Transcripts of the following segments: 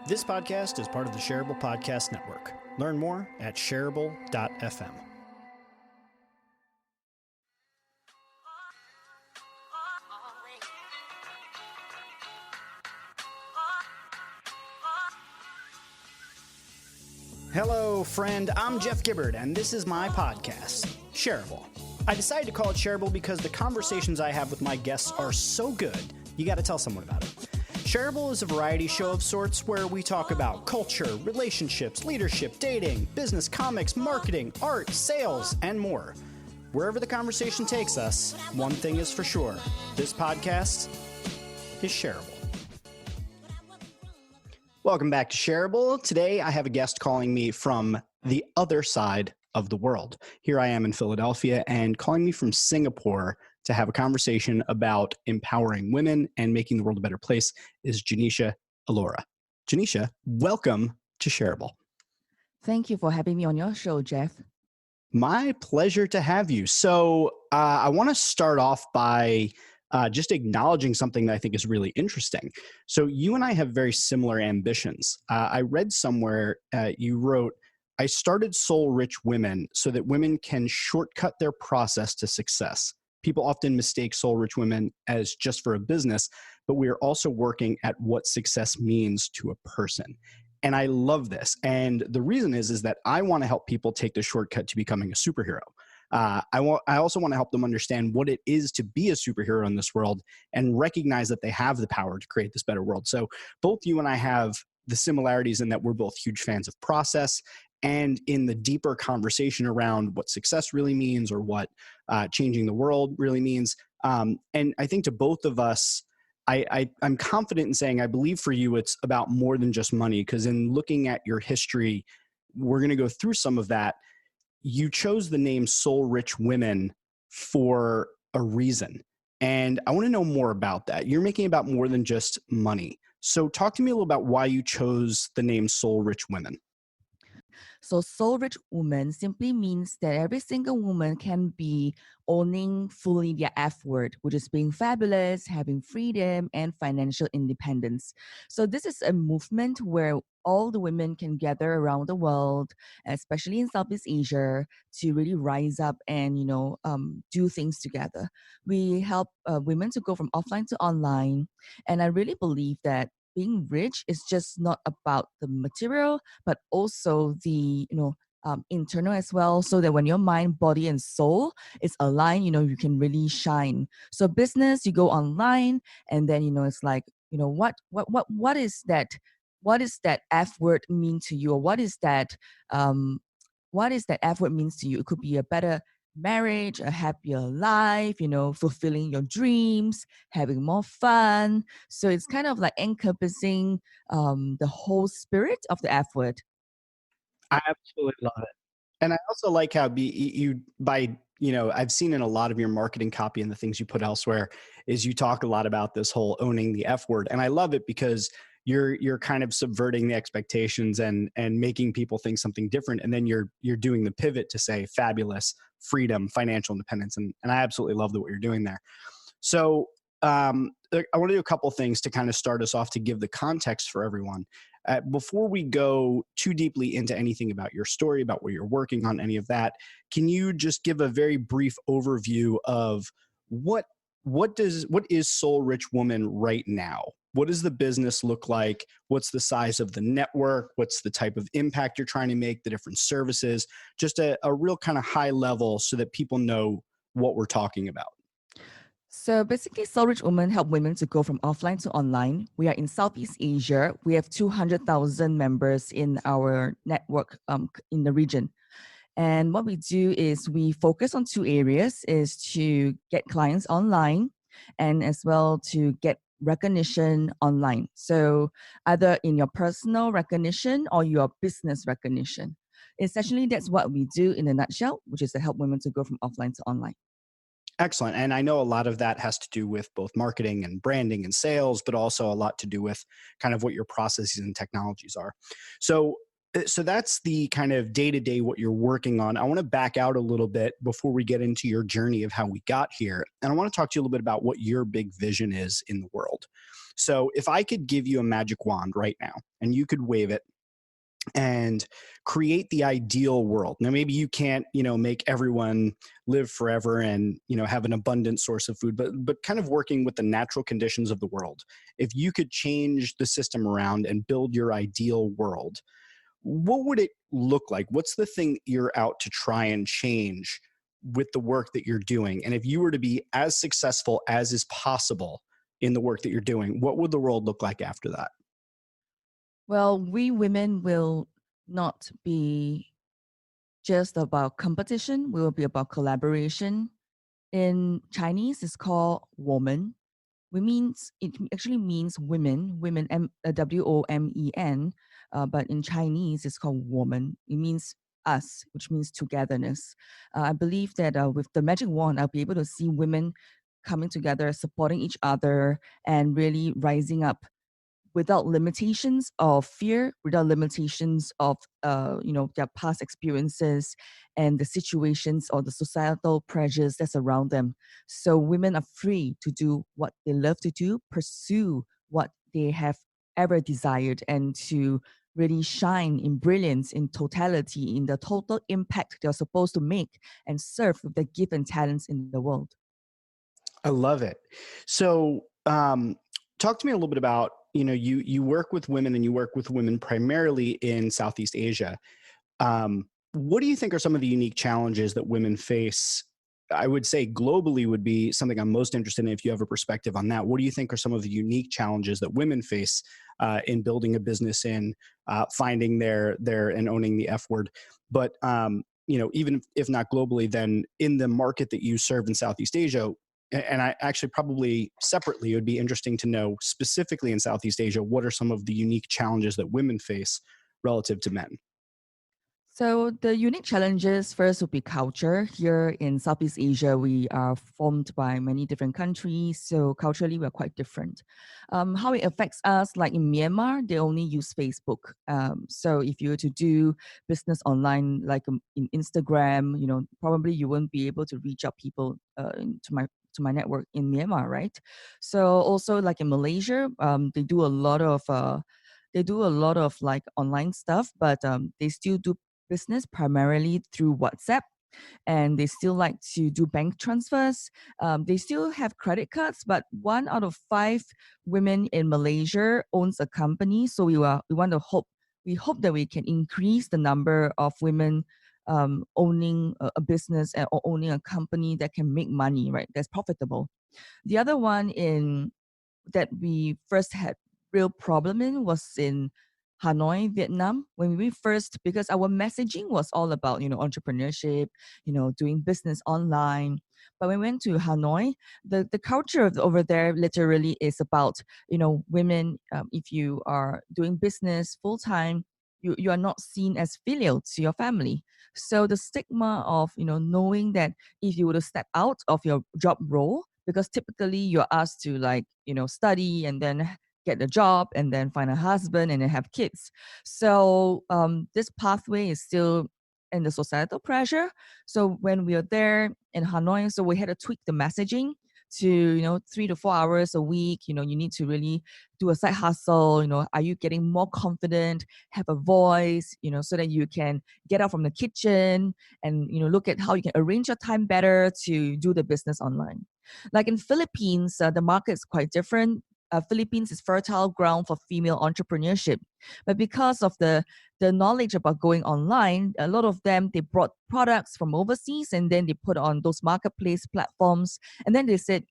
This podcast is part of the Shareable Podcast Network. Learn more at shareable.fm. Hello, friend. I'm 𝒏𝒂𝒓𝒏𝒂𝒍, and this is my podcast, Shareable. I decided to call it Shareable because the conversations I have with my guests are so good, you got to tell someone about it. Shareable is a variety show of sorts where we talk about culture, relationships, leadership, dating, business, comics, marketing, art, sales, and more. Wherever the conversation takes us, one thing is for sure. This podcast is shareable. Welcome back to Shareable. Today, I have a guest calling me from the other side of the world. Here I am in Philadelphia, and calling me from Singapore to have a conversation about empowering women and making the world a better place is Genecia Alloura. Genecia, welcome to Shareable. Thank you for having me on your show, Jeff. My pleasure to have you. So I want to start off by just acknowledging something that I think is really interesting. So you and I have very similar ambitions. I read somewhere you wrote, "I started Soul Rich Women so that women can shortcut their process to success. People often mistake Soul Rich Women as just for a business, but we are also working at what success means to a person." And I love this. And the reason is that I want to help people take the shortcut to becoming a superhero. I also want to help them understand what it is to be a superhero in this world and recognize that they have the power to create this better world. So both you and I have the similarities in that we're both huge fans of process and in the deeper conversation around what success really means or what changing the world really means. And I think to both of us, I'm confident in saying I believe for you it's about more than just money, because in looking at your history, we're going to go through some of that. You chose the name Soul Rich Women for a reason. And I want to know more about that. You're making about more than just money. So talk to me a little about why you chose the name Soul Rich Women. So Soul Rich Woman simply means that every single woman can be owning fully their F word, which is being fabulous, having freedom, and financial independence. So this is a movement where all the women can gather around the world, especially in Southeast Asia, to really rise up and, do things together. We help women to go from offline to online. And I really believe that being rich is just not about the material, but also the, internal as well, so that when your mind, body, and soul is aligned, you can really shine. So business, you go online, and then, it's like, what is that? What is that F word mean to you? Or what is that F word means to you? It could be a better marriage, a happier life, fulfilling your dreams, having more fun. So it's kind of like encompassing the whole spirit of the F word. I absolutely love it. And I also like how I've seen in a lot of your marketing copy and the things you put elsewhere is you talk a lot about this whole owning the F word. And I love it because you're kind of subverting the expectations and making people think something different. And then you're doing the pivot to say fabulous, freedom, financial independence. And I absolutely love what you're doing there. So I want to do a couple things to kind of start us off to give the context for everyone. Before we go too deeply into anything about your story, about what you're working on, any of that, can you just give a very brief overview of what is Soul Rich Woman right now? What does the business look like? What's the size of the network? What's the type of impact you're trying to make, the different services? Just a real kind of high level so that people know what we're talking about. So basically, Soul Rich Women help women to go from offline to online. We are in Southeast Asia. We have 200,000 members in our network in the region. And what we do is we focus on two areas, is to get clients online and as well to get recognition online. So either in your personal recognition or your business recognition. Essentially, that's what we do in a nutshell, which is to help women to go from offline to online. Excellent. And I know a lot of that has to do with both marketing and branding and sales, but also a lot to do with kind of what your processes and technologies are. So that's the kind of day-to-day what you're working on. I want to back out a little bit before we get into your journey of how we got here. And I want to talk to you a little bit about what your big vision is in the world. So if I could give you a magic wand right now and you could wave it and create the ideal world. Now, maybe you can't, make everyone live forever and, have an abundant source of food, but kind of working with the natural conditions of the world. If you could change the system around and build your ideal world, what would it look like? What's the thing you're out to try and change with the work that you're doing? And if you were to be as successful as is possible in the work that you're doing, what would the world look like after that? Well, we women will not be just about competition. We will be about collaboration. In Chinese, it's called woman. It actually means women, WOMEN. But in Chinese, it's called woman. It means us, which means togetherness. I believe that with the magic wand, I'll be able to see women coming together, supporting each other, and really rising up without limitations of fear, without limitations of their past experiences and the situations or the societal pressures that's around them. So women are free to do what they love to do, pursue what they have ever desired, and to really shine in brilliance, in totality, in the total impact they're supposed to make and serve with their gift and talents in the world. I love it. So, talk to me a little bit about, you work with women and you work with women primarily in Southeast Asia. What do you think are some of the unique challenges that women face? I would say globally would be something I'm most interested in if you have a perspective on that. What do you think are some of the unique challenges that women face in building a business, in finding their and owning the F word? But even if not globally, then in the market that you serve in Southeast Asia, and I actually probably separately, it would be interesting to know specifically in Southeast Asia, what are some of the unique challenges that women face relative to men? So the unique challenges first would be culture. Here in Southeast Asia, we are formed by many different countries, so culturally we're quite different. How it affects us, like in Myanmar, they only use Facebook. So if you were to do business online, like in Instagram, probably you won't be able to reach out people to my network in Myanmar, right? So also like in Malaysia, they do a lot of like online stuff, but they still do business primarily through WhatsApp, and they still like to do bank transfers. They still have credit cards, but 1 out of 5 women in Malaysia owns a company. So we hope that we can increase the number of women owning a business or owning a company that can make money, right? That's profitable. The other one in that we first had real problem in was in Hanoi, Vietnam, when we first, because our messaging was all about, entrepreneurship, doing business online. But when we went to Hanoi, the culture over there literally is about, women, if you are doing business full time, you are not seen as filial to your family. So the stigma of, knowing that if you were to step out of your job role, because typically you're asked to like, study and then get a job and then find a husband and then have kids. So this pathway is still in the societal pressure. So when we are there in Hanoi, so we had to tweak the messaging to 3 to 4 hours a week. You need to really do a side hustle. Are you getting more confident, have a voice, so that you can get out from the kitchen and look at how you can arrange your time better to do the business online. Like in Philippines, the market is quite different. Philippines is fertile ground for female entrepreneurship, but because of the knowledge about going online, a lot of them, they brought products from overseas and then they put on those marketplace platforms, and then they said,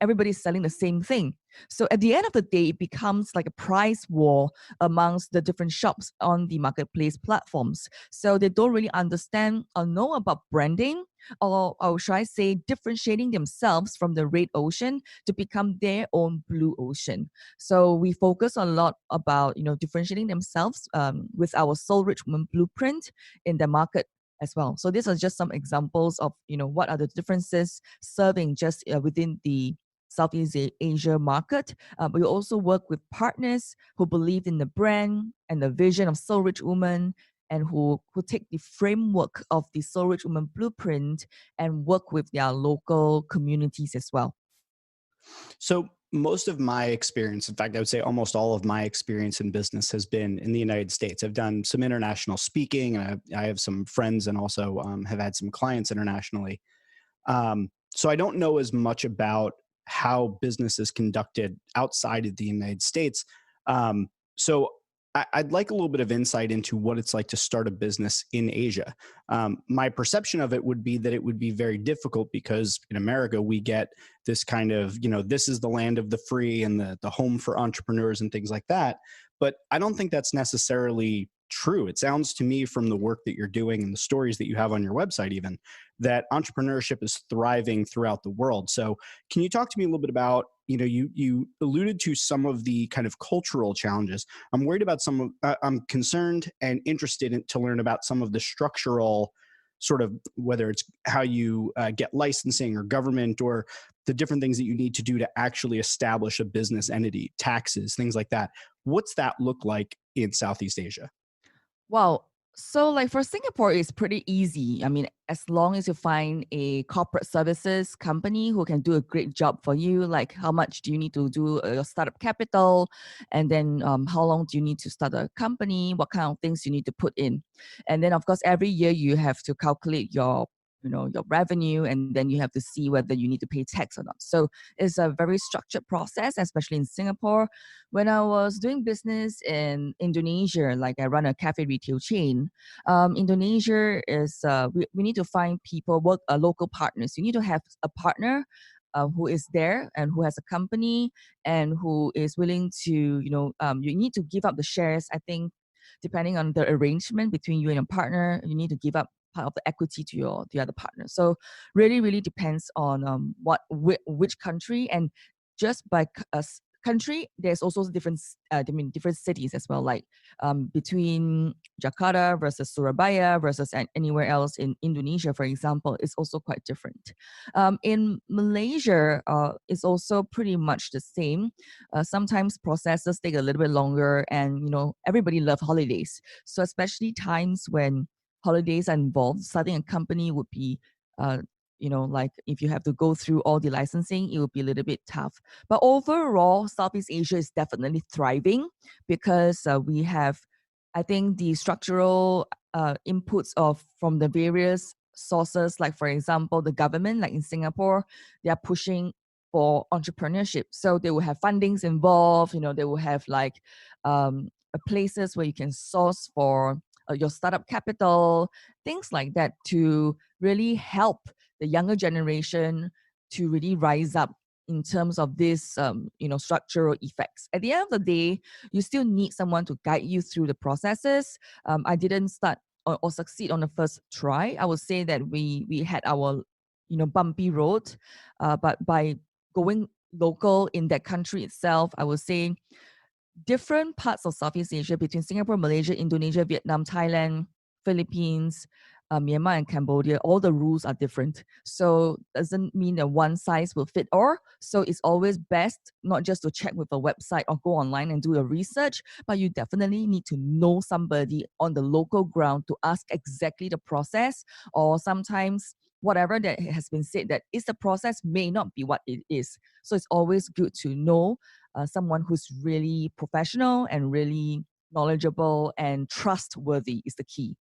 everybody's selling the same thing. So at the end of the day, it becomes like a price war amongst the different shops on the marketplace platforms. So they don't really understand or know about branding, or should I say differentiating themselves from the red ocean to become their own blue ocean. So we focus a lot about, differentiating themselves with our Soul Rich Woman blueprint in the market as well. So these are just some examples of, what are the differences serving just within the Southeast Asia market. But we also work with partners who believe in the brand and the vision of Soul Rich Woman, and who take the framework of the Soul Rich Woman blueprint and work with their local communities as well. So most of my experience, in fact, I would say almost all of my experience in business has been in the United States. I've done some international speaking, and I have some friends and also have had some clients internationally. So I don't know as much about how business is conducted outside of the United States. So I'd like a little bit of insight into what it's like to start a business in Asia. My perception of it would be that it would be very difficult because in America, we get this kind of, this is the land of the free and the home for entrepreneurs and things like that. But I don't think that's necessarily true. It sounds to me from the work that you're doing and the stories that you have on your website, even, that entrepreneurship is thriving throughout the world. So can you talk to me a little bit about, you alluded to some of the kind of cultural challenges. I'm worried about I'm concerned and interested to learn about some of the structural sort of, whether it's how you get licensing or government or the different things that you need to do to actually establish a business entity, taxes, things like that. What's that look like in Southeast Asia? Well, so like for Singapore, it's pretty easy. I mean, as long as you find a corporate services company who can do a great job for you, like how much do you need to do your startup capital, and then how long do you need to start a company, what kind of things you need to put in, and then of course every year you have to calculate your revenue, and then you have to see whether you need to pay tax or not. So it's a very structured process, especially in Singapore. When I was doing business in Indonesia, like I run a cafe retail chain, Indonesia is, we need to find people, local partners. You need to have a partner who is there and who has a company and who is willing to, you need to give up the shares. I think depending on the arrangement between you and your partner, you need to give up part of the equity to the other partner. So really, really depends on which country, and just by country, there's also different cities as well. Like between Jakarta versus Surabaya versus anywhere else in Indonesia, for example, is also quite different. In Malaysia, it's also pretty much the same. Sometimes processes take a little bit longer, and everybody loves holidays. So especially times when holidays are involved, starting a company would be like if you have to go through all the licensing, it would be a little bit tough. But overall, Southeast Asia is definitely thriving because we have, I think, the structural inputs from the various sources. Like for example, the government, like in Singapore, they are pushing for entrepreneurship. So they will have fundings involved. They will have like places where you can source for your startup capital, things like that, to really help the younger generation to really rise up in terms of this, structural effects. At the end of the day, you still need someone to guide you through the processes. I didn't start or succeed on the first try. I would say that we had our, bumpy road, but by going local in that country itself, I would say different parts of Southeast Asia between Singapore, Malaysia, Indonesia, Vietnam, Thailand, Philippines, Myanmar, and Cambodia, all the rules are different. So doesn't mean that one size will fit all. So it's always best not just to check with a website or go online and do the research, but you definitely need to know somebody on the local ground to ask exactly the process, or sometimes whatever that has been said that is the process may not be what it is. So it's always good to know someone who's really professional and really knowledgeable and trustworthy is the key.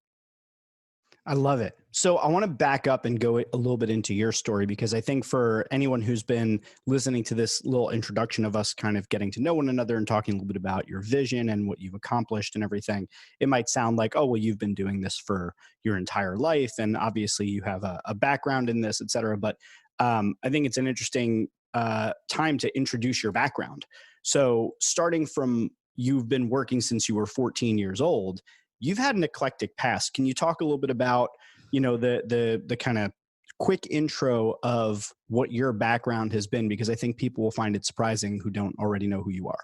I love it. So I want to back up and go a little bit into your story, because I think for anyone who's been listening to this little introduction of us kind of getting to know one another and talking a little bit about your vision and what you've accomplished and everything, it might sound like, oh, well, you've been doing this for your entire life. And obviously you have a background in this, et cetera. But I think it's an interesting time to introduce your background. So starting from, you've been working since you were 14 years old. You've had an eclectic past. Can you talk a little bit about, the kind of quick intro of what your background has been? Because I think people will find it surprising who don't already know who you are.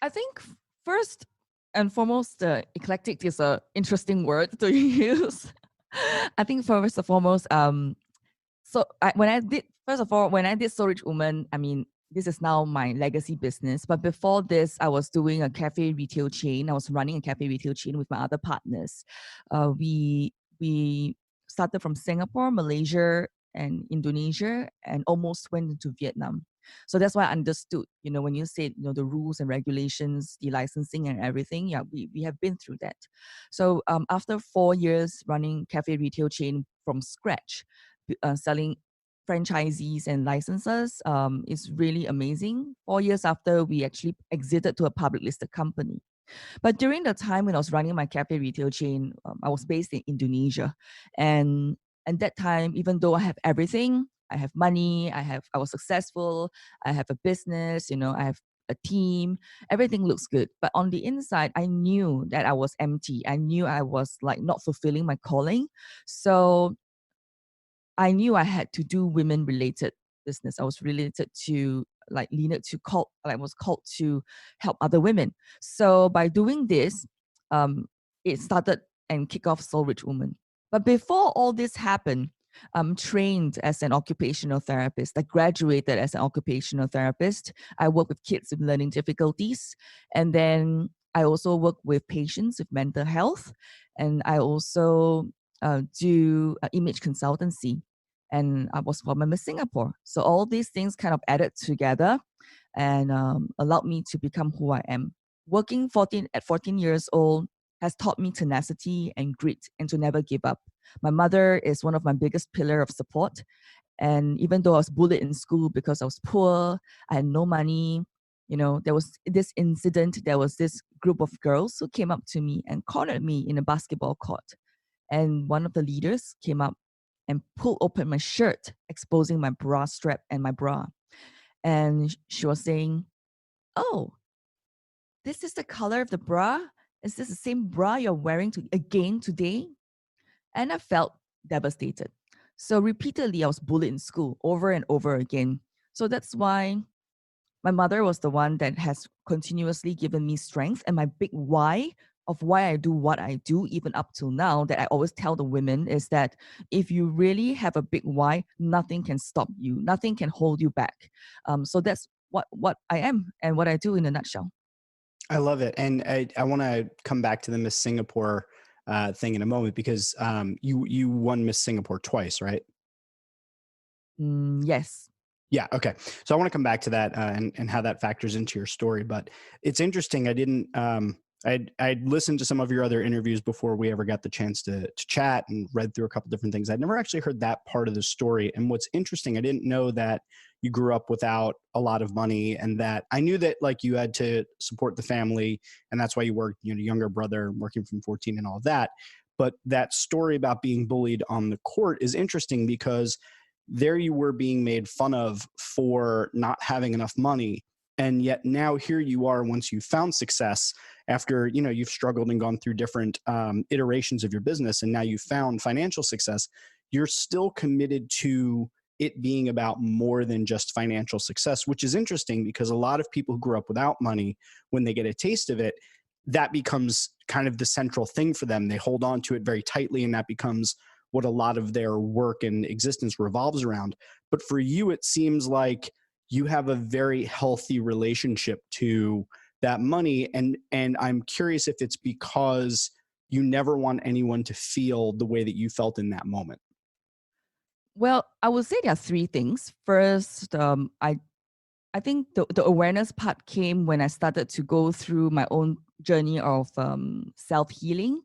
I think first and foremost, eclectic is an interesting word to use. I think first and foremost, when I did So Rich Woman, I mean, this is now my legacy business. But before this, I was doing a cafe retail chain. I was running a cafe retail chain with my other partners. We started from Singapore, Malaysia, and Indonesia, and almost went into Vietnam. So that's why I understood, when you said, the rules and regulations, the licensing and everything, yeah, we have been through that. So after 4 years running cafe retail chain from scratch, selling franchisees and licenses, is really amazing. 4 years after, we actually exited to a public listed company. But during the time when I was running my cafe retail chain, I was based in Indonesia, and that time, even though I have everything, I have money, I was successful, I have a business, I have a team, everything looks good. But on the inside, I knew that I was empty. I knew I was like not fulfilling my calling. So I knew I had to do women related business. I was related to I was called to help other women. So by doing this, it started and kicked off Soul Rich Woman. But before all this happened, I'm trained as an occupational therapist. I graduated as an occupational therapist. I work with kids with learning difficulties. And then I also work with patients with mental health. And I also do image consultancy, and I was from Miss Singapore. So all these things kind of added together and allowed me to become who I am. Working at 14 years old has taught me tenacity and grit and to never give up. My mother is one of my biggest pillar of support. And even though I was bullied in school because I was poor, I had no money, there was this incident, there was this group of girls who came up to me and cornered me in a basketball court. And one of the leaders came up and pulled open my shirt, exposing my bra strap and my bra. And she was saying, "Oh, this is the color of the bra? Is this the same bra you're wearing again today?" And I felt devastated. So repeatedly, I was bullied in school over and over again. So that's why my mother was the one that has continuously given me strength, and my big why of why I do what I do, even up till now, that I always tell the women is that if you really have a big why, nothing can stop you, nothing can hold you back. So that's what I am and what I do in a nutshell. I love it. And I want to come back to the Miss Singapore thing in a moment, because you won Miss Singapore twice, right? Yes. Yeah. Okay. So I want to come back to that and how that factors into your story. But it's interesting. I didn't. I'd listened to some of your other interviews before we ever got the chance to chat, and read through a couple different things. I'd never actually heard that part of the story. And what's interesting, I didn't know that you grew up without a lot of money, and that I knew that like you had to support the family, and that's why you worked, younger brother, working from 14 and all of that. But that story about being bullied on the court is interesting, because there you were being made fun of for not having enough money. And yet now here you are, once you found success, after, you've struggled and gone through different iterations of your business, and now you've found financial success, you're still committed to it being about more than just financial success, which is interesting, because a lot of people who grew up without money, when they get a taste of it, that becomes kind of the central thing for them. They hold on to it very tightly, and that becomes what a lot of their work and existence revolves around. But for you, it seems like you have a very healthy relationship to that money. And I'm curious if it's because you never want anyone to feel the way that you felt in that moment. Well, I would say there are three things. First, I think the awareness part came when I started to go through my own journey of self-healing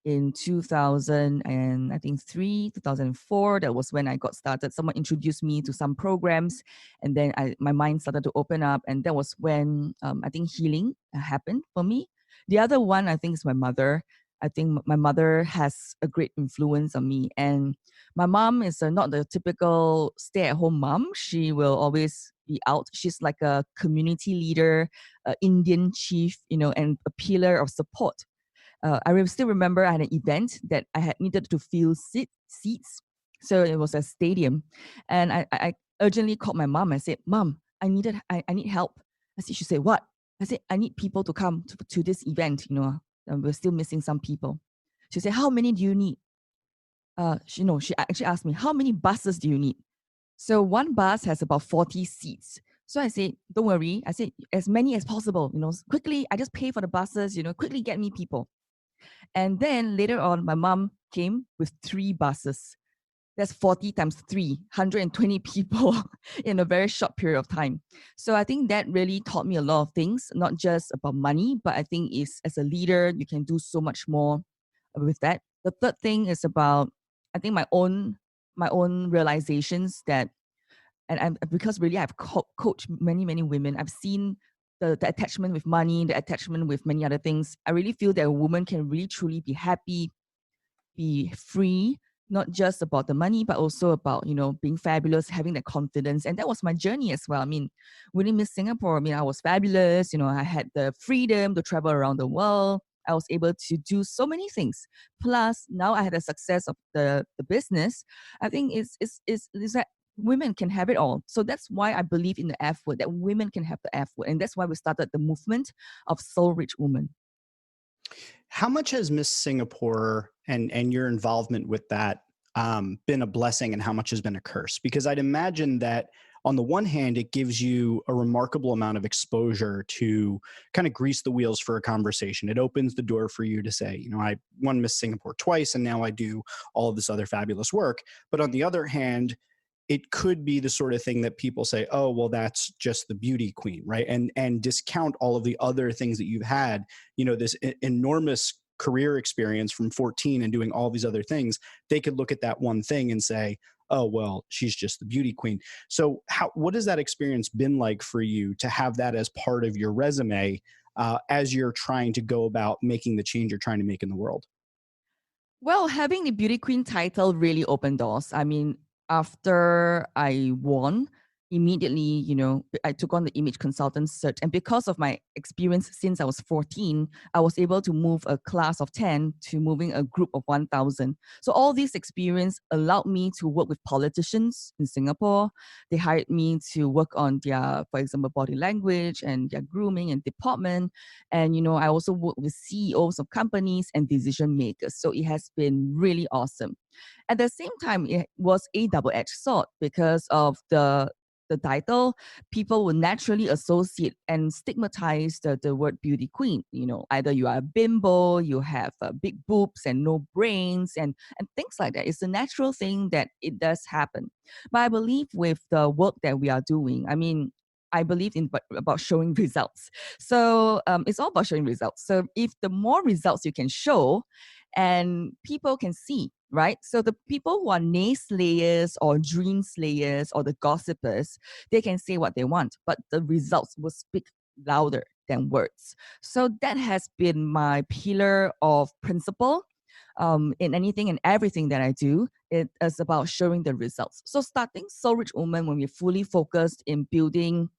in 2000, and I think 2004. That was when I got started. Someone introduced me to some programs, and then my mind started to open up, and that was when I think healing happened for me. The other one, I think, is my mother. I think my mother has a great influence on me, and my mom is not the typical stay-at-home mom. She will always be out. She's like a community leader, Indian chief, and a pillar of support. I still remember I had an event that I had needed to fill seats. So it was a stadium. And I urgently called my mom and said, "Mom, I need help." She said, "What?" I said, "I need people to come to this event, and we're still missing some people." She said, "How many do you need?" She actually asked me, "How many buses do you need?" So one bus has about 40 seats. So I said, "Don't worry." I said, "As many as possible, quickly, I just pay for the buses, quickly get me people." And then later on, my mom came with 3 buses. That's 40 times 3, 120 people in a very short period of time. So I think that really taught me a lot of things, not just about money, but I think is as a leader, you can do so much more with that. The third thing is about, I think my own realizations that, and because really I've coached many women, I've seen the attachment with money, the attachment with many other things. I really feel that a woman can really truly be happy, be free, not just about the money, but also about, being fabulous, having that confidence. And that was my journey as well. I mean, winning Miss Singapore, I mean, I was fabulous. I had the freedom to travel around the world. I was able to do so many things. Plus, now I had the success of the business. I think is that women can have it all. So that's why I believe in the F word, that women can have the F word. And that's why we started the movement of Soul Rich Women. How much has Miss Singapore and your involvement with that been a blessing, and how much has been a curse? Because I'd imagine that on the one hand, it gives you a remarkable amount of exposure to kind of grease the wheels for a conversation. It opens the door for you to say, I won Miss Singapore twice, and now I do all of this other fabulous work. But on the other hand, it could be the sort of thing that people say, oh, well, that's just the beauty queen, right? And discount all of the other things that you've had, this enormous career experience from 14 and doing all these other things. They could look at that one thing and say, oh, well, she's just the beauty queen. So what has that experience been like for you to have that as part of your resume as you're trying to go about making the change you're trying to make in the world? Well, having the beauty queen title really opened doors. I mean, after I won, immediately, I took on the image consultant search. And because of my experience since I was 14, I was able to move a class of 10 to moving a group of 1,000. So all this experience allowed me to work with politicians in Singapore. They hired me to work on their, for example, body language and their grooming and department. And, I also work with CEOs of companies and decision makers. So it has been really awesome. At the same time, it was a double-edged sword because of the title. People will naturally associate and stigmatize the word beauty queen. Either you are a bimbo, you have big boobs and no brains, and things like that. It's a natural thing that it does happen. But I believe with the work that we are doing, I mean, I believe in about showing results. So it's all about showing results. So if the more results you can show, and people can see, right? So the people who are naysayers or dream slayers or the gossipers, they can say what they want, but the results will speak louder than words. So that has been my pillar of principle in anything and everything that I do. It is about showing the results. So starting Soul Rich Woman, when we're fully focused in building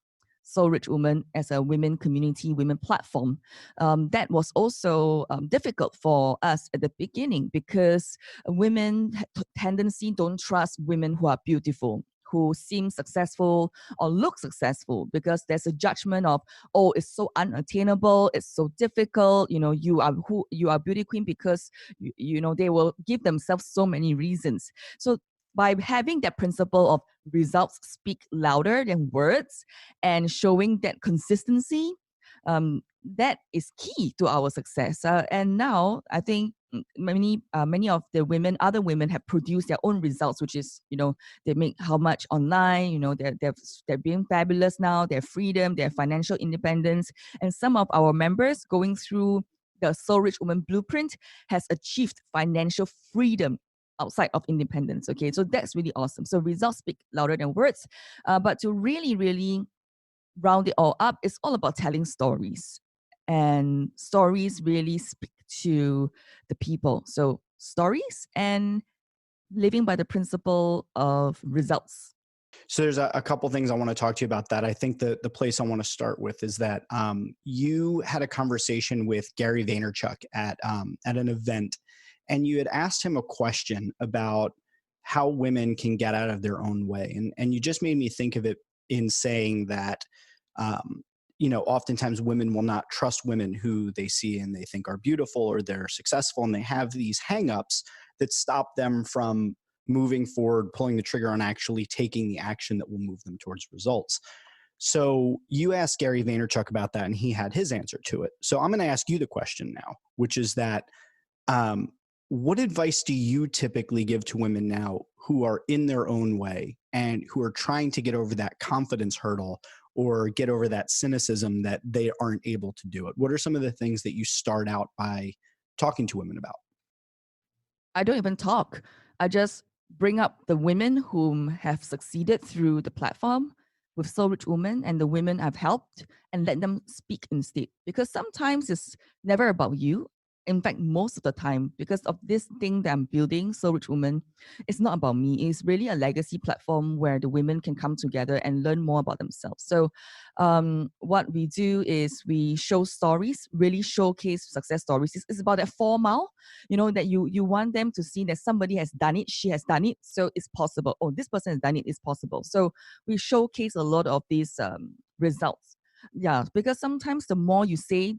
Soul Rich Women as a women community, women platform, that was also difficult for us at the beginning because women tendency don't trust women who are beautiful, who seem successful or look successful, because there's a judgment of, oh, it's so unattainable, it's so difficult, you are beauty queen because they will give themselves so many reasons. So by having that principle of results speak louder than words and showing that consistency, that is key to our success. And now I think many of the other women have produced their own results, which is, they make how much online, they're being fabulous now, their freedom, their financial independence. And some of our members going through the Soul Rich Woman Blueprint has achieved financial freedom outside of independence. Okay, so that's really awesome. So results speak louder than words. But to really, really round it all up, it's all about telling stories. And stories really speak to the people. So stories and living by the principle of results. So there's a couple things I want to talk to you about that. I think the place I want to start with is that you had a conversation with Gary Vaynerchuk at an event, and you had asked him a question about how women can get out of their own way. And you just made me think of it in saying that, oftentimes women will not trust women who they see and they think are beautiful or they're successful, and they have these hangups that stop them from moving forward, pulling the trigger on actually taking the action that will move them towards results. So you asked Gary Vaynerchuk about that, and he had his answer to it. So I'm going to ask you the question now, which is that what advice do you typically give to women now who are in their own way and who are trying to get over that confidence hurdle or get over that cynicism that they aren't able to do it? What are some of the things that you start out by talking to women about? I don't even talk. I just bring up the women whom have succeeded through the platform with Soul Rich Women and the women I've helped and let them speak instead. Because sometimes it's never about you. In fact, most of the time, because of this thing that I'm building, Soul Rich Women, it's not about me. It's really a legacy platform where the women can come together and learn more about themselves. So what we do is we show stories, really showcase success stories. It's about that 4 mile, that you want them to see that somebody has done it, she has done it, so it's possible. Oh, this person has done it, it's possible. So we showcase a lot of these results. Yeah, because sometimes the more you say,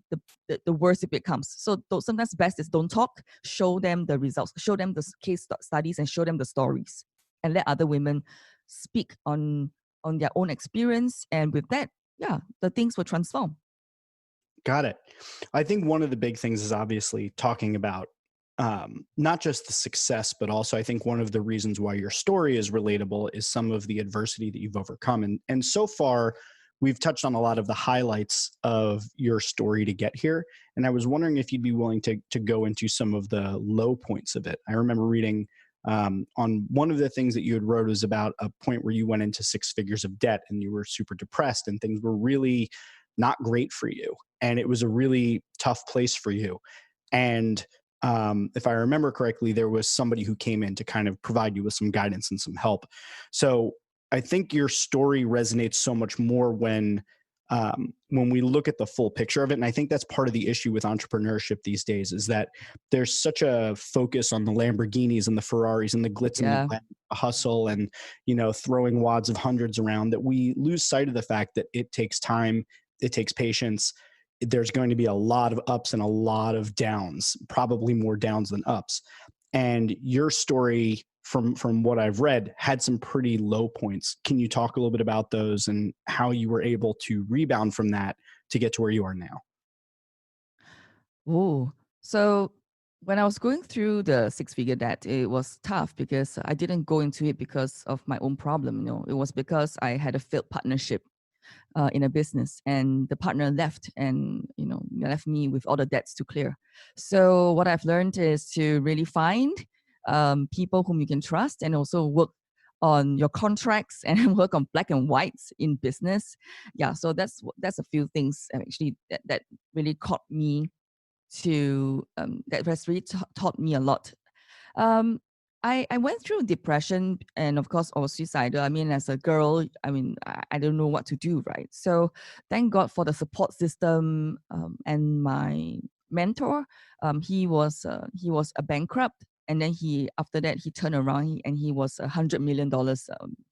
the worse it becomes. So sometimes best is don't talk, show them the results, show them the case studies, and show them the stories, and let other women speak on their own experience. And with that, yeah, the things will transform. Got it. I think one of the big things is obviously talking about not just the success, but also I think one of the reasons why your story is relatable is some of the adversity that you've overcome. And so far, we've touched on a lot of the highlights of your story to get here. And I was wondering if you'd be willing to go into some of the low points of it. I remember reading on one of the things that you had wrote was about a point where you went into 6 figures of debt and you were super depressed and things were really not great for you. And it was a really tough place for you. And if I remember correctly, there was somebody who came in to kind of provide you with some guidance and some help. So I think your story resonates so much more when we look at the full picture of it. And I think that's part of the issue with entrepreneurship these days is that there's such a focus on the Lamborghinis and the Ferraris and the glitz and the Yeah. glam, the hustle and, throwing wads of hundreds around that we lose sight of the fact that it takes time, it takes patience. There's going to be a lot of ups and a lot of downs, probably more downs than ups. And your story, from what I've read, had some pretty low points. Can you talk a little bit about those and how you were able to rebound from that to get to where you are now? Oh, so when I was going through the 6 figure debt, it was tough because I didn't go into it because of my own problem. It was because I had a failed partnership in a business, and the partner left, and left me with all the debts to clear. So what I've learned is to really find people whom you can trust, and also work on your contracts and work on black and whites in business. Yeah, so that's a few things actually that really caught me to that has really taught me a lot. Um, I went through depression and of course I was suicidal. I mean, as a girl, I don't know what to do, right? So thank God for the support system and my mentor. He was a bankrupt, and then he after that he turned around and he was $100 million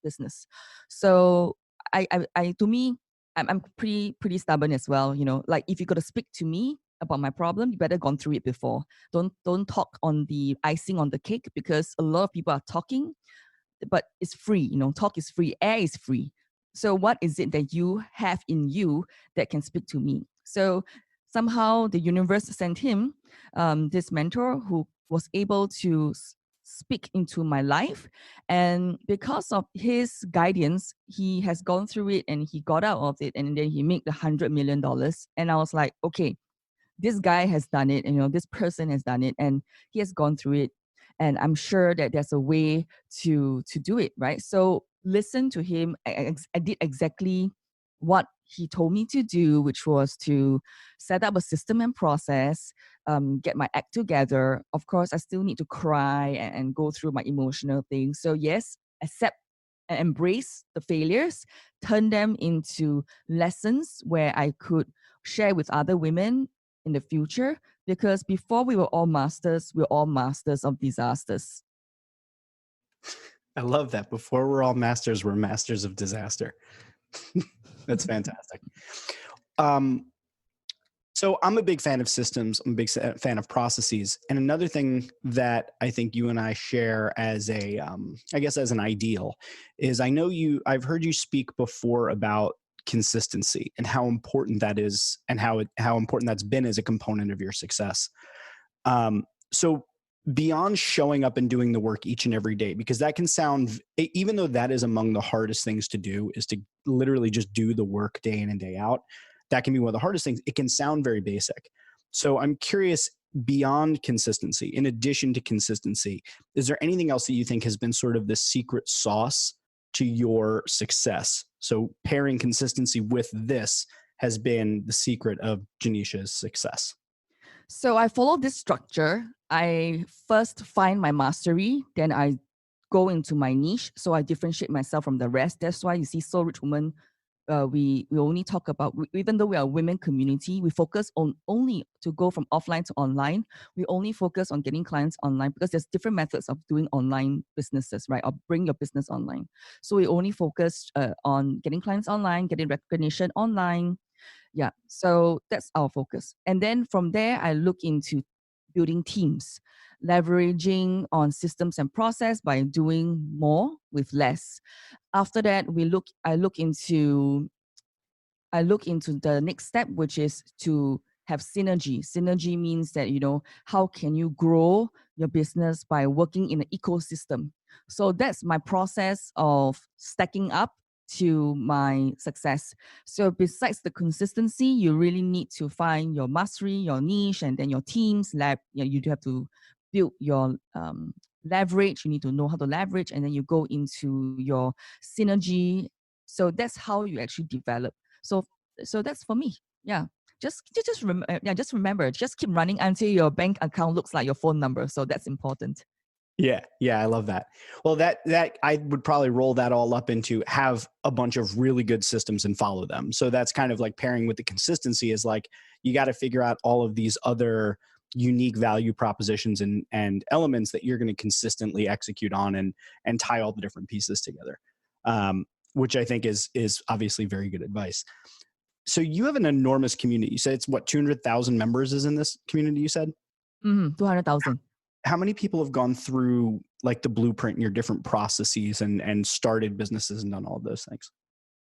business. So to me, I'm pretty stubborn as well. Like if you got to speak to me about my problem, you better gone through it before. Don't talk on the icing on the cake, because a lot of people are talking, but it's free. Talk is free, air is free. So what is it that you have in you that can speak to me? So somehow the universe sent him, this mentor who was able to speak into my life, and because of his guidance, he has gone through it and he got out of it, and then he made $100 million. And I was like, okay, this guy has done it, and this person has done it, and he has gone through it, and I'm sure that there's a way to do it, right? So listen to him. I did exactly what he told me to do, which was to set up a system and process, get my act together. Of course, I still need to cry and go through my emotional things. So yes, accept and embrace the failures, turn them into lessons where I could share with other women in the future, because before we're all masters of disasters. I love that. Before we're all masters, we're masters of disaster. That's fantastic. Um, so I'm a big fan of systems. I'm a big fan of processes. And another thing that I think you and I share as I guess as an ideal is I've heard you speak before about consistency and how important that is and how important that's been as a component of your success. So beyond showing up and doing the work each and every day, because that can sound, even though that is among the hardest things to do, is to literally just do the work day in and day out. That can be one of the hardest things. It can sound very basic. So I'm curious, beyond consistency, in addition to consistency, is there anything else that you think has been sort of the secret sauce to your success? So pairing consistency with this has been the secret of Genecia's success. So I follow this structure. I first find my mastery, then I go into my niche. So I differentiate myself from the rest. That's why you see Soul Rich Woman, we only talk about, even though we are a women community, we focus on only to go from offline to online. We only focus on getting clients online because there's different methods of doing online businesses, right? Or bring your business online. So we only focus on getting clients online, getting recognition online. Yeah, so that's our focus. And then from there, I look into building teams, leveraging on systems and process by doing more with less. After that, I look into the next step, which is to have synergy. Synergy means that, how can you grow your business by working in an ecosystem? So that's my process of stacking up to my success. So besides the consistency, you really need to find your mastery, your niche, and then your teams. You do have to build your leverage. You need to know how to leverage, and then you go into your synergy. So that's how you actually develop. So that's for me. Yeah. Just remember, just keep running until your bank account looks like your phone number. So that's important. Yeah, I love that. Well, that I would probably roll that all up into have a bunch of really good systems and follow them. So that's kind of like pairing with the consistency is like you got to figure out all of these other unique value propositions and elements that you're going to consistently execute on and tie all the different pieces together, which I think is obviously very good advice. So you have an enormous community. You said it's what, 200,000 members is in this community, you said? 200,000. How many people have gone through like the blueprint and your different processes and started businesses and done all of those things?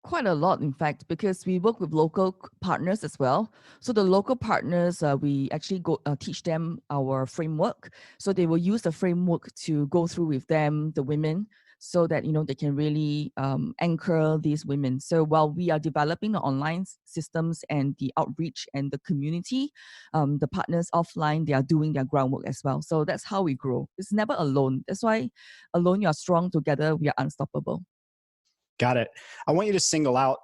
Quite a lot, in fact, because we work with local partners as well. So the local partners, we actually go teach them our framework. So they will use the framework to go through with them, the women, so that they can really anchor these women. So while we are developing the online systems and the outreach and the community, the partners offline, they are doing their groundwork as well. So that's how we grow. It's never alone. That's why alone you are strong, together we are unstoppable. Got it. I want you to single out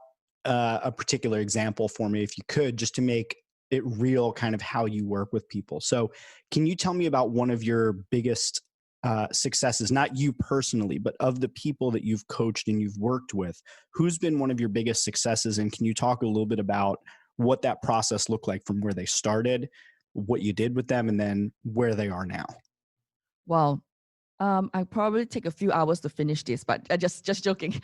a particular example for me, if you could, just to make it real, kind of how you work with people. So, can you tell me about one of your biggest successes, not you personally, but of the people that you've coached and you've worked with? Who's been one of your biggest successes? And can you talk a little bit about what that process looked like from where they started, what you did with them, and then where they are now? Wow. I probably take a few hours to finish this, but just joking.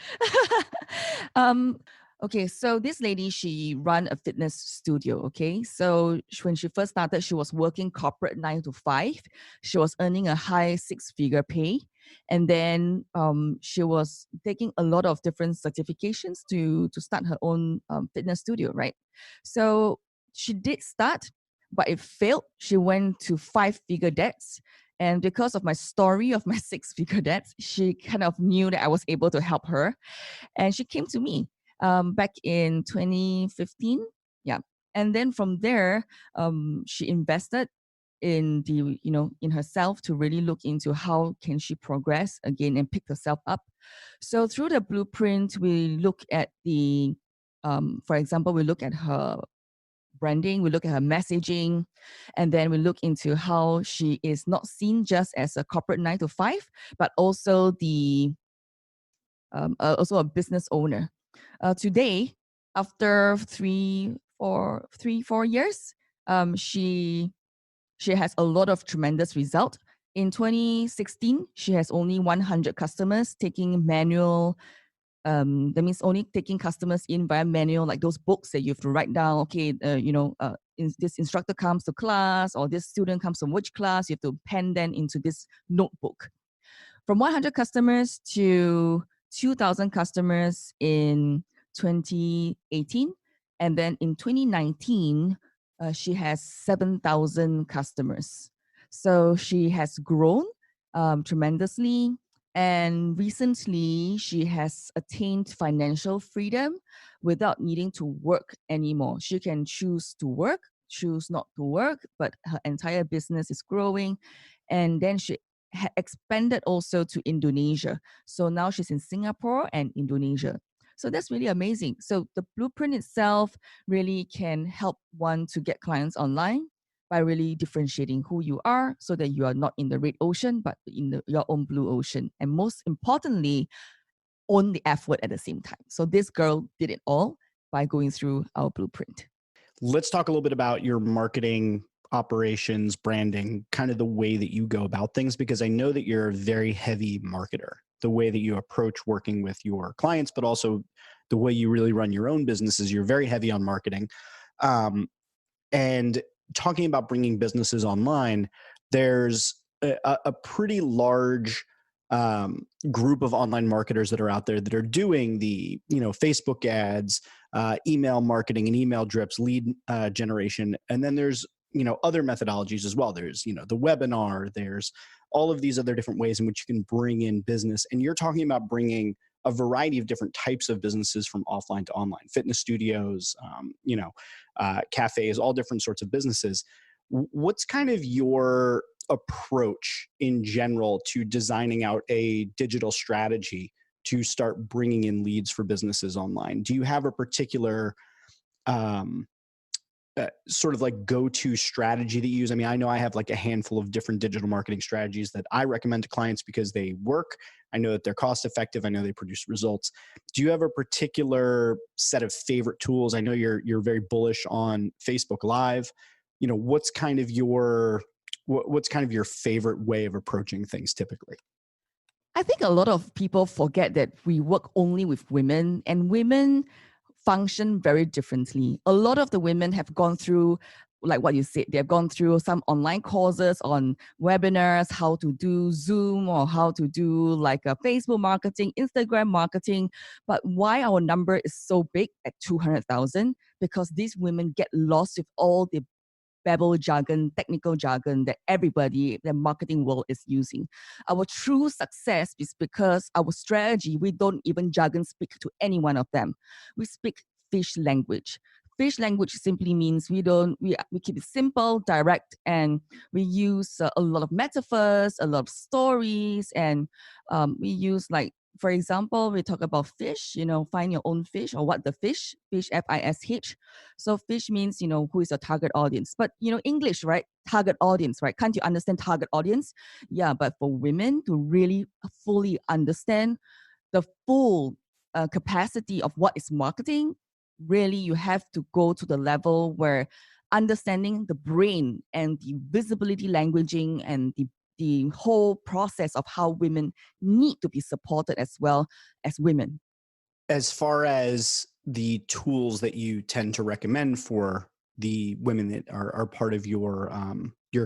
um, okay, so this lady, she run a fitness studio. Okay, so when she first started, she was working corporate 9 to 5. She was earning a high 6-figure pay, and then she was taking a lot of different certifications to start her own fitness studio. Right, so she did start, but it failed. She went to 5-figure debts. And because of my story of my 6-figure debts, she kind of knew that I was able to help her. And she came to me back in 2015. Yeah. And then from there, she invested in in herself to really look into how can she progress again and pick herself up. So through the blueprint, we look at for example, we look at her branding, we look at her messaging, and then we look into how she is not seen just as a corporate 9 to 5, but also also a business owner. Today, after 4 years, she has a lot of tremendous result. In 2016, she has only 100 customers taking manual. That means only taking customers in via manual, like those books that you have to write down. Okay, this instructor comes to class, or this student comes from which class. You have to pen them into this notebook. From 100 customers to 2,000 customers in 2018, and then in 2019, she has 7,000 customers. So she has grown tremendously. And recently, she has attained financial freedom without needing to work anymore. She can choose to work, choose not to work, but her entire business is growing. And then she expanded also to Indonesia. So now she's in Singapore and Indonesia. So that's really amazing. So the blueprint itself really can help one to get clients online by really differentiating who you are so that you are not in the red ocean, but in your own blue ocean. And most importantly, own the F word at the same time. So this girl did it all by going through our blueprint. Let's talk a little bit about your marketing operations, branding, kind of the way that you go about things, because I know that you're a very heavy marketer, the way that you approach working with your clients, but also the way you really run your own business is you're very heavy on marketing. And talking about bringing businesses online, there's a pretty large group of online marketers that are out there that are doing the, Facebook ads, email marketing and email drips, lead generation. And then there's, other methodologies as well. There's, the webinar, there's all of these other different ways in which you can bring in business. And you're talking about bringing a variety of different types of businesses from offline to online, fitness studios, cafes, all different sorts of businesses. What's kind of your approach in general to designing out a digital strategy to start bringing in leads for businesses online? Do you have a particular sort of like go-to strategy that you use? I mean, I know I have like a handful of different digital marketing strategies that I recommend to clients because they work. I know that they're cost effective. I know they produce results. Do you have a particular set of favorite tools? I know you're very bullish on Facebook Live. What's kind of your favorite way of approaching things typically? I think a lot of people forget that we work only with women, and women function very differently. A lot of the women have gone through, like what you said, they've gone through some online courses on webinars, how to do Zoom or how to do like a Facebook marketing, Instagram marketing. But why our number is so big at 200,000? Because these women get lost with all the babble jargon, technical jargon that everybody, the marketing world is using. Our true success is because our strategy, we don't even jargon speak to any one of them. We speak fish language. Fish language simply means we keep it simple, direct, and we use a lot of metaphors, a lot of stories, and we use like, for example, we talk about fish, find your own fish, or what the fish, F-I-S-H. So fish means, who is your target audience. But, English, right? Target audience, right? Can't you understand target audience? Yeah, but for women to really fully understand the full capacity of what is marketing, really you have to go to the level where understanding the brain and the visibility languaging and the whole process of how women need to be supported as well as women. As far as the tools that you tend to recommend for the women that are part of your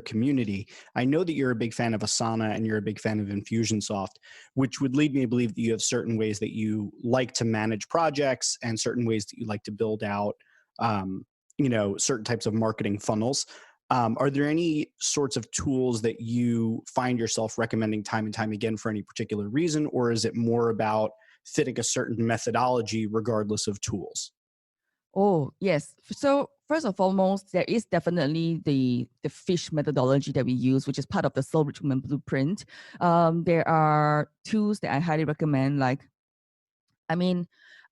community, I know that you're a big fan of Asana and you're a big fan of Infusionsoft, which would lead me to believe that you have certain ways that you like to manage projects and certain ways that you like to build out, certain types of marketing funnels. Are there any sorts of tools that you find yourself recommending time and time again for any particular reason, or is it more about fitting a certain methodology regardless of tools? Oh, yes. So first and foremost, there is definitely the fish methodology that we use, which is part of the Soul Rich Woman Blueprint. There are tools that I highly recommend,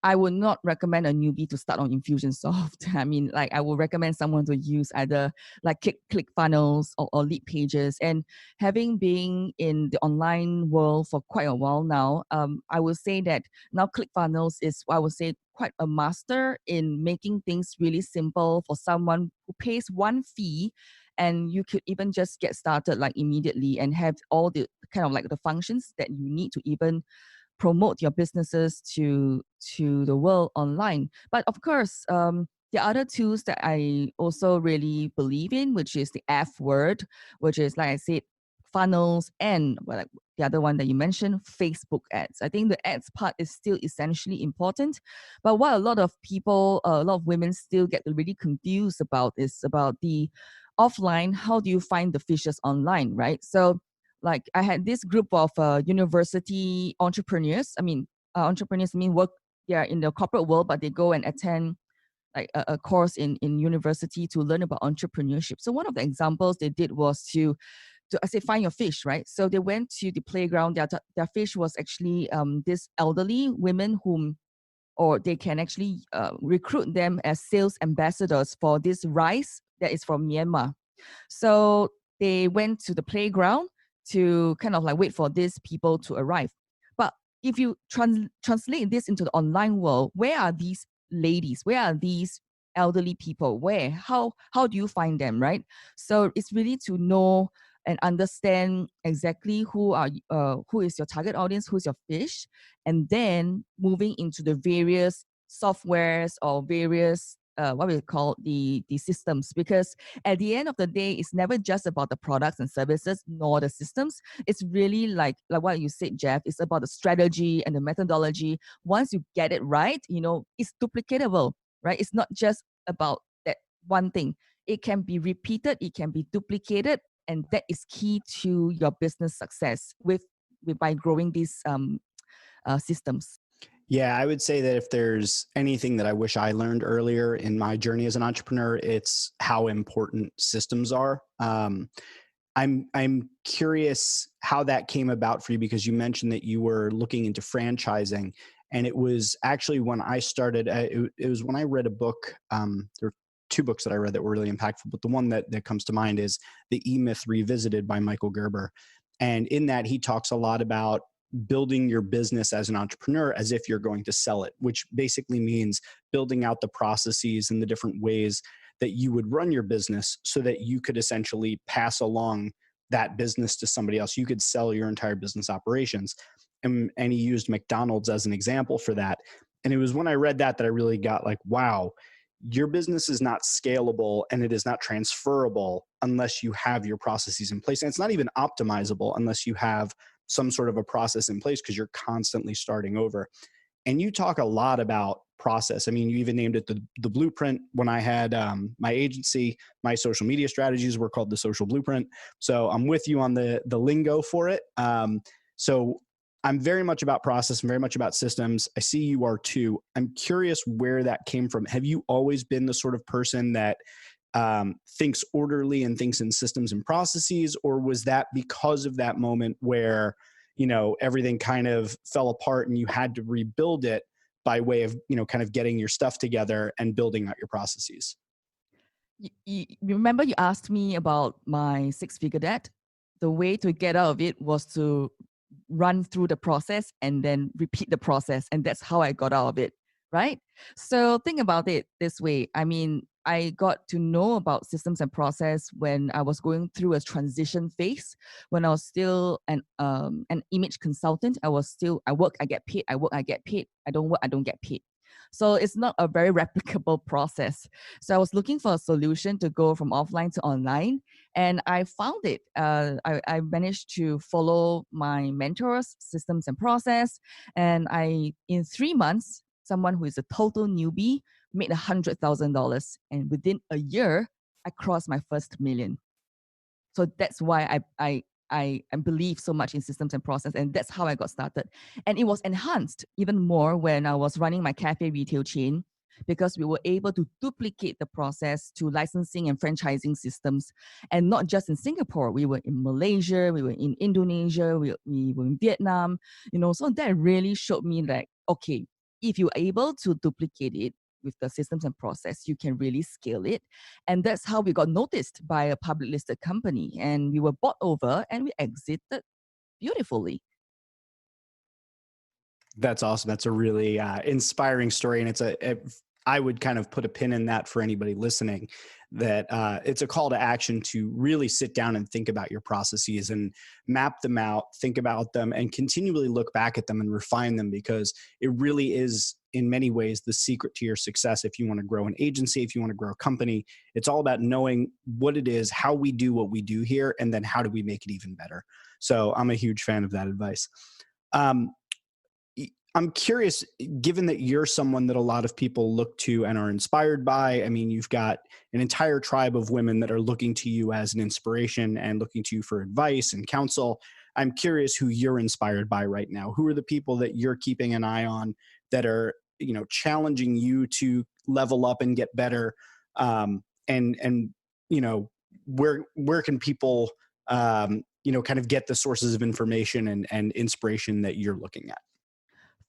I would not recommend a newbie to start on Infusionsoft. I would recommend someone to use either like ClickFunnels or Lead Pages. And having been in the online world for quite a while now, I would say that now ClickFunnels is, I would say, quite a master in making things really simple for someone who pays one fee. And you could even just get started like immediately and have all the kind of like the functions that you need to even promote your businesses to the world online. But of course, the other tools that I also really believe in, which is the F word, which is, like I said, funnels, and like the other one that you mentioned, Facebook ads. I think the ads part is still essentially important. But what a lot of people, a lot of women still get really confused about is about the offline, how do you find the fishes online, right? So like I had this group of university entrepreneurs. I mean, entrepreneurs mean work, they are in the corporate world, but they go and attend like a course in university to learn about entrepreneurship. So one of the examples they did was to I say find your fish, right? So they went to the playground. Their fish was actually this elderly women whom, or they can actually recruit them as sales ambassadors for this rice that is from Myanmar. So they went to the playground to kind of like wait for these people to arrive. But if you translate this into the online world, where are these ladies? Where are these elderly people? Where? How do you find them, right? So it's really to know and understand exactly who is your target audience, who's your fish, and then moving into the various softwares or various what we call the systems, because at the end of the day, it's never just about the products and services nor the systems. It's really like what you said, Jeff. It's about the strategy and the methodology. Once you get it right, it's duplicatable, right? It's not just about that one thing. It can be repeated, it can be duplicated, and that is key to your business success by growing these systems. Yeah, I would say that if there's anything that I wish I learned earlier in my journey as an entrepreneur, it's how important systems are. I'm curious how that came about for you, because you mentioned that you were looking into franchising, and it was actually when I started. It was when I read a book. There were two books that I read that were really impactful, but the one that comes to mind is The E-Myth Revisited by Michael Gerber, and in that he talks a lot about building your business as an entrepreneur as if you're going to sell it, which basically means building out the processes and the different ways that you would run your business so that you could essentially pass along that business to somebody else. You could sell your entire business operations. And he used McDonald's as an example for that. And it was when I read that I really got like, wow, your business is not scalable and it is not transferable unless you have your processes in place. And it's not even optimizable unless you have some sort of a process in place, because you're constantly starting over. And you talk a lot about process. I mean, you even named it the blueprint. When I had my agency, my social media strategies were called the social blueprint. So I'm with you on the lingo for it. So I'm very much about process and very much about systems. I see you are too. I'm curious where that came from. Have you always been the sort of person that thinks orderly and thinks in systems and processes, or was that because of that moment where, everything kind of fell apart and you had to rebuild it by way of, kind of getting your stuff together and building out your processes? You remember you asked me about my six-figure debt? The way to get out of it was to run through the process and then repeat the process. And that's how I got out of it, right? So think about it this way. I mean, I got to know about systems and process when I was going through a transition phase, when I was still an image consultant. I work, I get paid, I work, I get paid. I don't work, I don't get paid. So it's not a very replicable process. So I was looking for a solution to go from offline to online, and I found it. I managed to follow my mentor's systems and process, and in 3 months, someone who is a total newbie made $100,000, and within a year, I crossed my first million. So that's why I believe so much in systems and process, and that's how I got started. And it was enhanced even more when I was running my cafe retail chain, because we were able to duplicate the process to licensing and franchising systems. And not just in Singapore, we were in Malaysia, we were in Indonesia, we were in Vietnam, so that really showed me like, okay, if you're able to duplicate it with the systems and process, you can really scale it. And that's how we got noticed by a public listed company, and we were bought over and we exited beautifully. That's awesome. That's a really inspiring story. And I would kind of put a pin in that for anybody listening, that it's a call to action to really sit down and think about your processes and map them out, think about them, and continually look back at them and refine them, because it really is in many ways the secret to your success. If you want to grow an agency, if you want to grow a company, it's all about knowing what it is, how we do what we do here, and then how do we make it even better. So I'm a huge fan of that advice. I'm curious, given that you're someone that a lot of people look to and are inspired by. I mean, you've got an entire tribe of women that are looking to you as an inspiration and looking to you for advice and counsel. I'm curious who you're inspired by right now. Who are the people that you're keeping an eye on that are, challenging you to level up and get better? And where can people kind of get the sources of information and inspiration that you're looking at?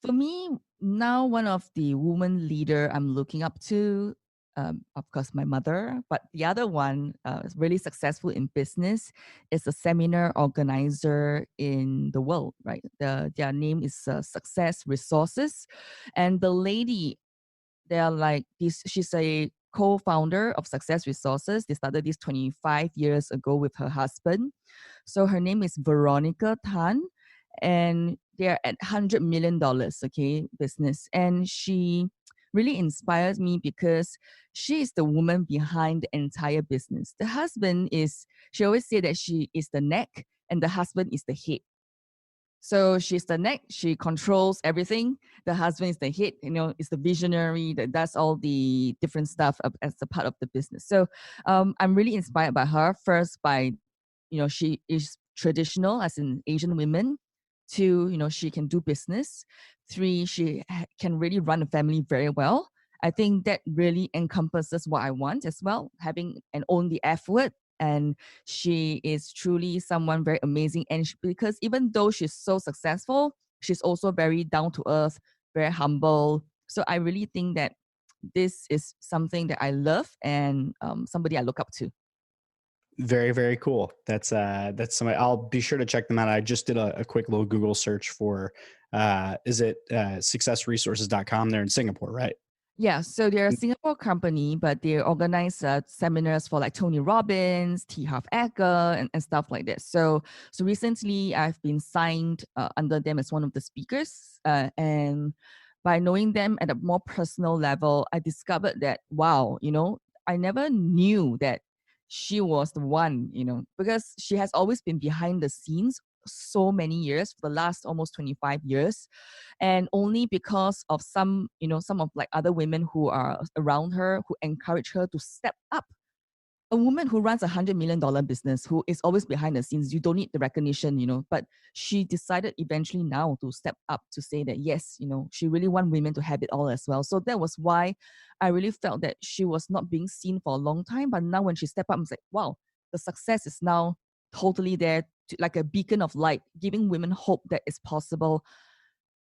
For me, now one of the woman leader I'm looking up to, of course, my mother, but the other one is really successful in business, is a seminar organizer in the world, right? Their name is Success Resources. And the lady, they are like this, she's a co-founder of Success Resources. They started this 25 years ago with her husband. So her name is Veronica Tan, and they're at $100 million, okay, business. And she really inspires me because she is the woman behind the entire business. The husband is, she always say that she is the neck and the husband is the head. So she's the neck, she controls everything. The husband is the head, is the visionary that does all the different stuff as a part of the business. So I'm really inspired by her. First, by, she is traditional as an Asian woman. Two, she can do business. Three, she can really run a family very well. I think that really encompasses what I want as well, having and own the F word. And she is truly someone very amazing. And because even though she's so successful, she's also very down to earth, very humble. So I really think that this is something that I love and somebody I look up to. Very, very cool. That's somebody. I'll be sure to check them out. I just did a quick little Google search for, is it successresources.com? They're in Singapore, right? Yeah, so they're a Singapore company, but they organize seminars for like Tony Robbins, 𝑷𝒓𝒐𝒏𝒂𝒕𝒊𝒐𝒏, and stuff like that. So recently I've been signed under them as one of the speakers, and by knowing them at a more personal level, I discovered that, wow, I never knew that she was the one, because she has always been behind the scenes so many years, for the last almost 25 years. And only because of some of like other women who are around her, who encourage her to step up. A woman who runs $100 million business, who is always behind the scenes, you don't need the recognition, but she decided eventually now to step up to say that yes, she really want women to have it all as well. So that was why I really felt that she was not being seen for a long time, but now when she stepped up, I was like, wow, the success is now totally there, like a beacon of light, giving women hope that it's possible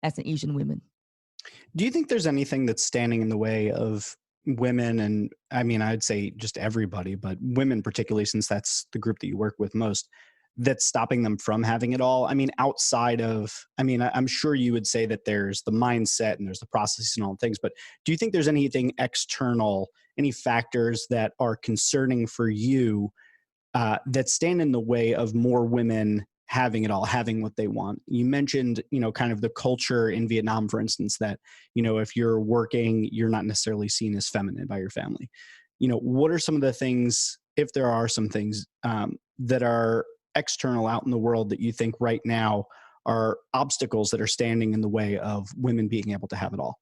as an Asian woman. Do you think there's anything that's standing in the way of women, and I mean, I'd say just everybody, but women particularly, since that's the group that you work with most, that's stopping them from having it all? I mean, outside of, I'm sure you would say that there's the mindset and there's the processes and all the things, but do you think there's anything external, any factors that are concerning for you that stand in the way of more women having it all, having what they want? You mentioned, kind of the culture in Vietnam, for instance, that, if you're working, you're not necessarily seen as feminine by your family. What are some of the things, if there are some things that are external out in the world that you think right now are obstacles that are standing in the way of women being able to have it all?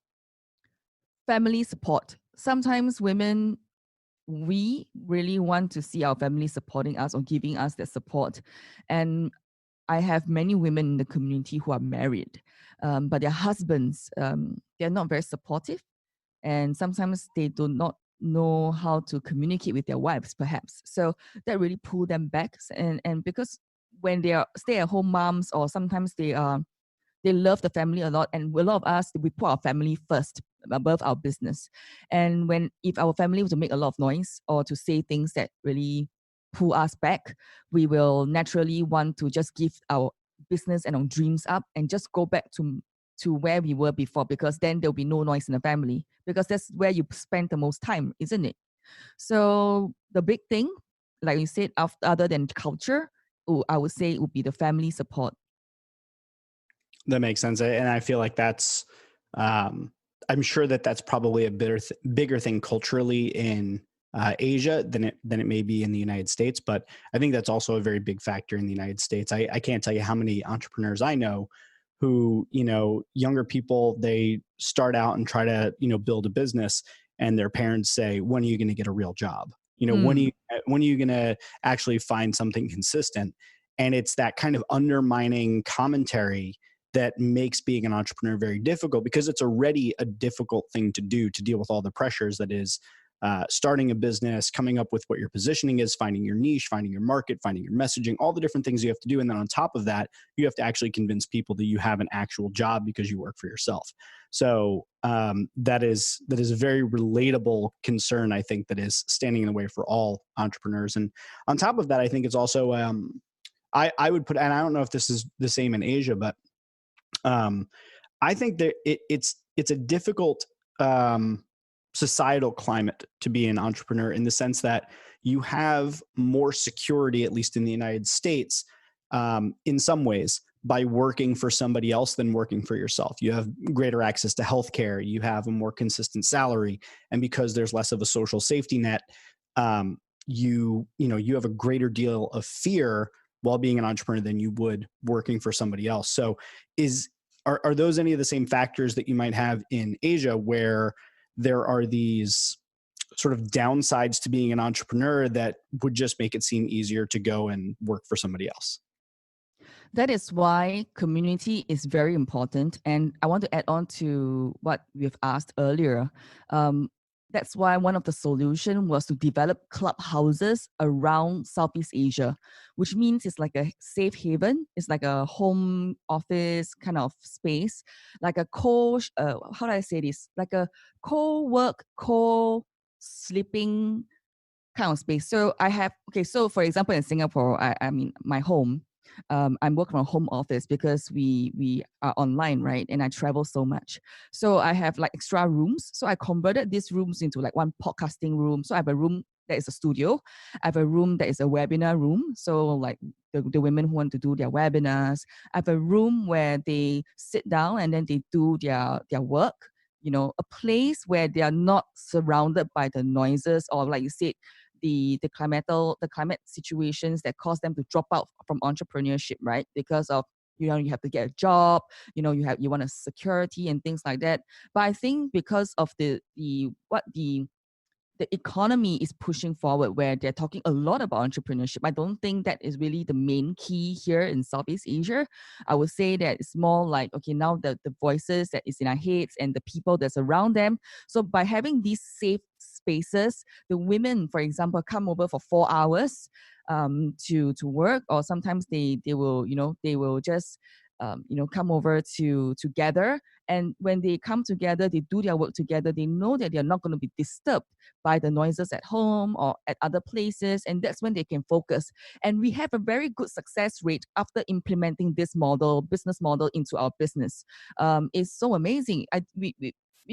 Family support. Sometimes women, we really want to see our family supporting us or giving us that support. And I have many women in the community who are married, but their husbands, they're not very supportive. And sometimes they do not know how to communicate with their wives, perhaps. So that really pull them back. And because when they are stay-at-home moms, or sometimes they love the family a lot, and a lot of us, we put our family first above our business. And if our family were to make a lot of noise or to say things that really pull us back, we will naturally want to just give our business and our dreams up and just go back to where we were before, because then there'll be no noise in the family, because that's where you spend the most time, isn't it? So the big thing, like you said, other than culture, I would say it would be the family support. That makes sense. And I feel like that's, I'm sure that that's probably a bigger thing culturally in Asia than it may be in the United States. But I think that's also a very big factor in the United States. I can't tell you how many entrepreneurs I know who, younger people, they start out and try to, build a business, and their parents say, when are you going to get a real job? Mm. When are you going to actually find something consistent? And it's that kind of undermining commentary that makes being an entrepreneur very difficult, because it's already a difficult thing to do, to deal with all the pressures that is starting a business, coming up with what your positioning is, finding your niche, finding your market, finding your messaging, all the different things you have to do. And then on top of that, you have to actually convince people that you have an actual job because you work for yourself. So that is a very relatable concern, I think, that is standing in the way for all entrepreneurs. And on top of that, I think it's also, I would put, and I don't know if this is the same in Asia, but I think that it's a difficult societal climate to be an entrepreneur, in the sense that you have more security, at least in the United States, in some ways, by working for somebody else than working for yourself. You have greater access to healthcare. You have a more consistent salary, and because there's less of a social safety net, you have a greater deal of fear while being an entrepreneur than you would working for somebody else. So, are those any of the same factors that you might have in Asia, where there are these sort of downsides to being an entrepreneur that would just make it seem easier to go and work for somebody else? That is why community is very important. And I want to add on to what we've asked earlier. Um, that's why one of the solution was to develop clubhouses around Southeast Asia, which means it's like a safe haven. It's like a home office kind of space, like a how do I say this? Like a co-work, co-sleeping kind of space. So I have, okay, so for example, in Singapore, I mean, my home, I'm working from home office because we are online, right? And I travel so much. So I have like extra rooms. So I converted these rooms into like one podcasting room. So I have a room that is a studio. I have a room that is a webinar room. So like the women who want to do their webinars. I have a room where they sit down and then they do their work. A place where they are not surrounded by the noises, or like you said, the climate situations that cause them to drop out from entrepreneurship, right? Because of you have to get a job, you want a security and things like that. But I think because of the economy is pushing forward, where they're talking a lot about entrepreneurship. I don't think that is really the main key here in Southeast Asia. I would say that it's more like, okay, now the voices that is in our heads and the people that's around them. So by having these safe spaces, the women, for example, come over for 4 hours to work, or sometimes they will just come over to together. And when they come together, they do their work together, they know that they're not going to be disturbed by the noises at home or at other places, and that's when they can focus. And we have a very good success rate after implementing this business model into our business. It's so amazing.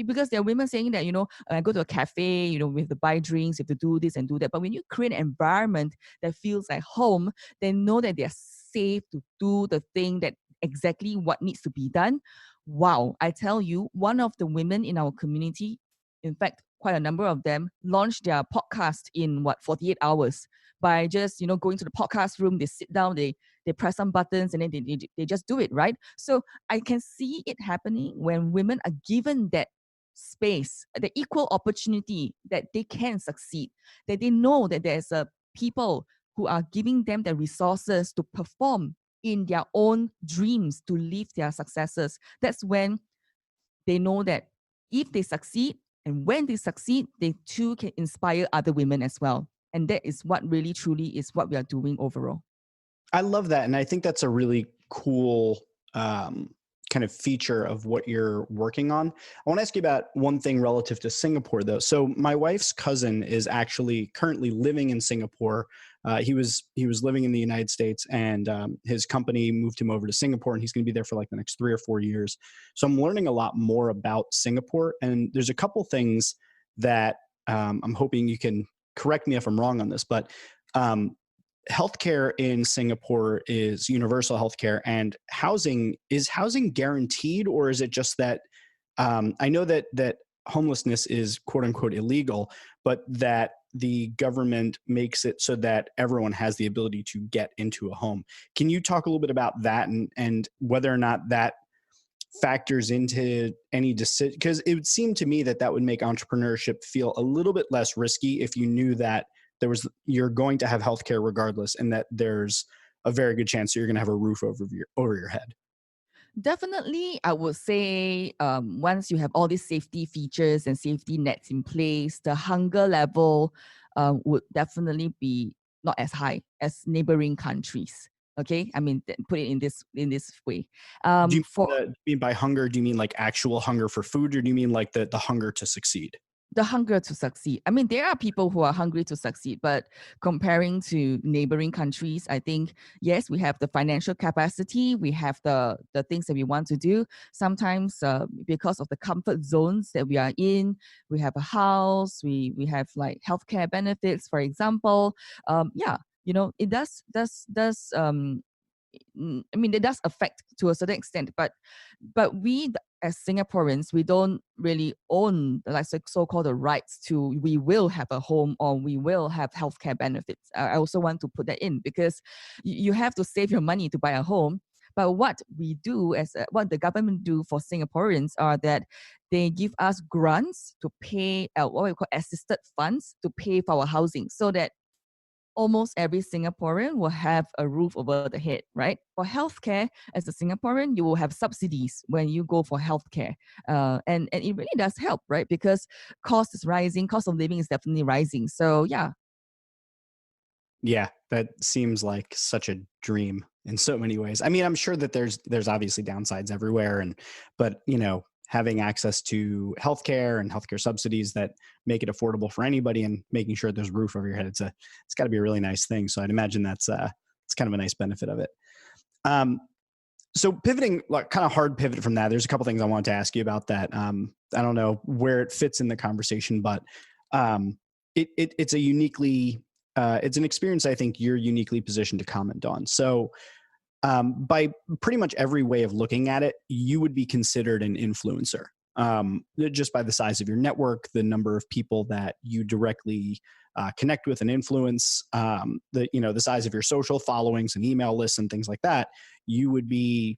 Because there are women saying that, I go to a cafe, we have to buy drinks, you have to do this and do that. But when you create an environment that feels like home, they know that they're safe to do the thing that exactly what needs to be done. Wow, I tell you, one of the women in our community, in fact, quite a number of them, launched their podcast in 48 hours by just, going to the podcast room, they sit down, they press some buttons, and then they just do it, right? So I can see it happening when women are given that space, the equal opportunity that they can succeed, that they know that there's a people who are giving them the resources to perform in their own dreams, to live their successes. That's when they know that if they succeed, and when they succeed, they too can inspire other women as well. And that is what really truly is what we are doing overall. I love that. And I think that's a really cool kind of feature of what you're working on. I want to ask you about one thing relative to Singapore, though. So my wife's cousin is actually currently living in Singapore. He was living in the United States, and his company moved him over to Singapore, and he's going to be there for like the next 3 or 4 years. So I'm learning a lot more about Singapore, and there's a couple things that I'm hoping you can correct me if I'm wrong on this, but healthcare in Singapore is universal healthcare, and is housing guaranteed, or is it just that I know that homelessness is quote unquote illegal, but that the government makes it so that everyone has the ability to get into a home. Can you talk a little bit about that, and whether or not that factors into any decision? Because it would seem to me that that would make entrepreneurship feel a little bit less risky if you knew that you're going to have healthcare regardless, and that there's a very good chance that you're going to have a roof over your head. Definitely, I would say once you have all these safety features and safety nets in place, the hunger level would definitely be not as high as neighboring countries. Okay, I mean, put it in this way. For Do you mean by hunger? Do you mean like actual hunger for food, or do you mean like the hunger to succeed? the hunger to succeed. I mean, there are people who are hungry to succeed, but comparing to neighboring countries, I think, yes, we have the financial capacity, we have the things that we want to do. Sometimes because of the comfort zones that we are in, we have a house, we have like healthcare benefits, for example. Yeah, you know, it does I mean, it does affect to a certain extent, but we as Singaporeans, we don't really own like so-called the rights to we will have a home or we will have healthcare benefits. I also want to put that in because you have to save your money to buy a home. But what we do what the government do for Singaporeans are that they give us grants to pay what we call assisted funds to pay for our housing, so that almost every Singaporean will have a roof over the head, right? For healthcare, as a Singaporean, you will have subsidies when you go for healthcare. And it really does help, right? Because cost is rising, cost of living is definitely rising. So yeah. Yeah, that seems like such a dream in so many ways. I mean, I'm sure that there's obviously downsides everywhere, but having access to healthcare and healthcare subsidies that make it affordable for anybody, and making sure there's a roof over your head, it's got to be a really nice thing. So I'd imagine that's it's kind of a nice benefit of it. So pivoting, like, kind of hard pivot from that, there's a couple things I wanted to ask you about that. I don't know where it fits in the conversation, but it's a uniquely it's an experience I think you're uniquely positioned to comment on. So by pretty much every way of looking at it, you would be considered an influencer, just by the size of your network, the number of people that you directly connect with and influence, the size of your social followings and email lists and things like that. You would be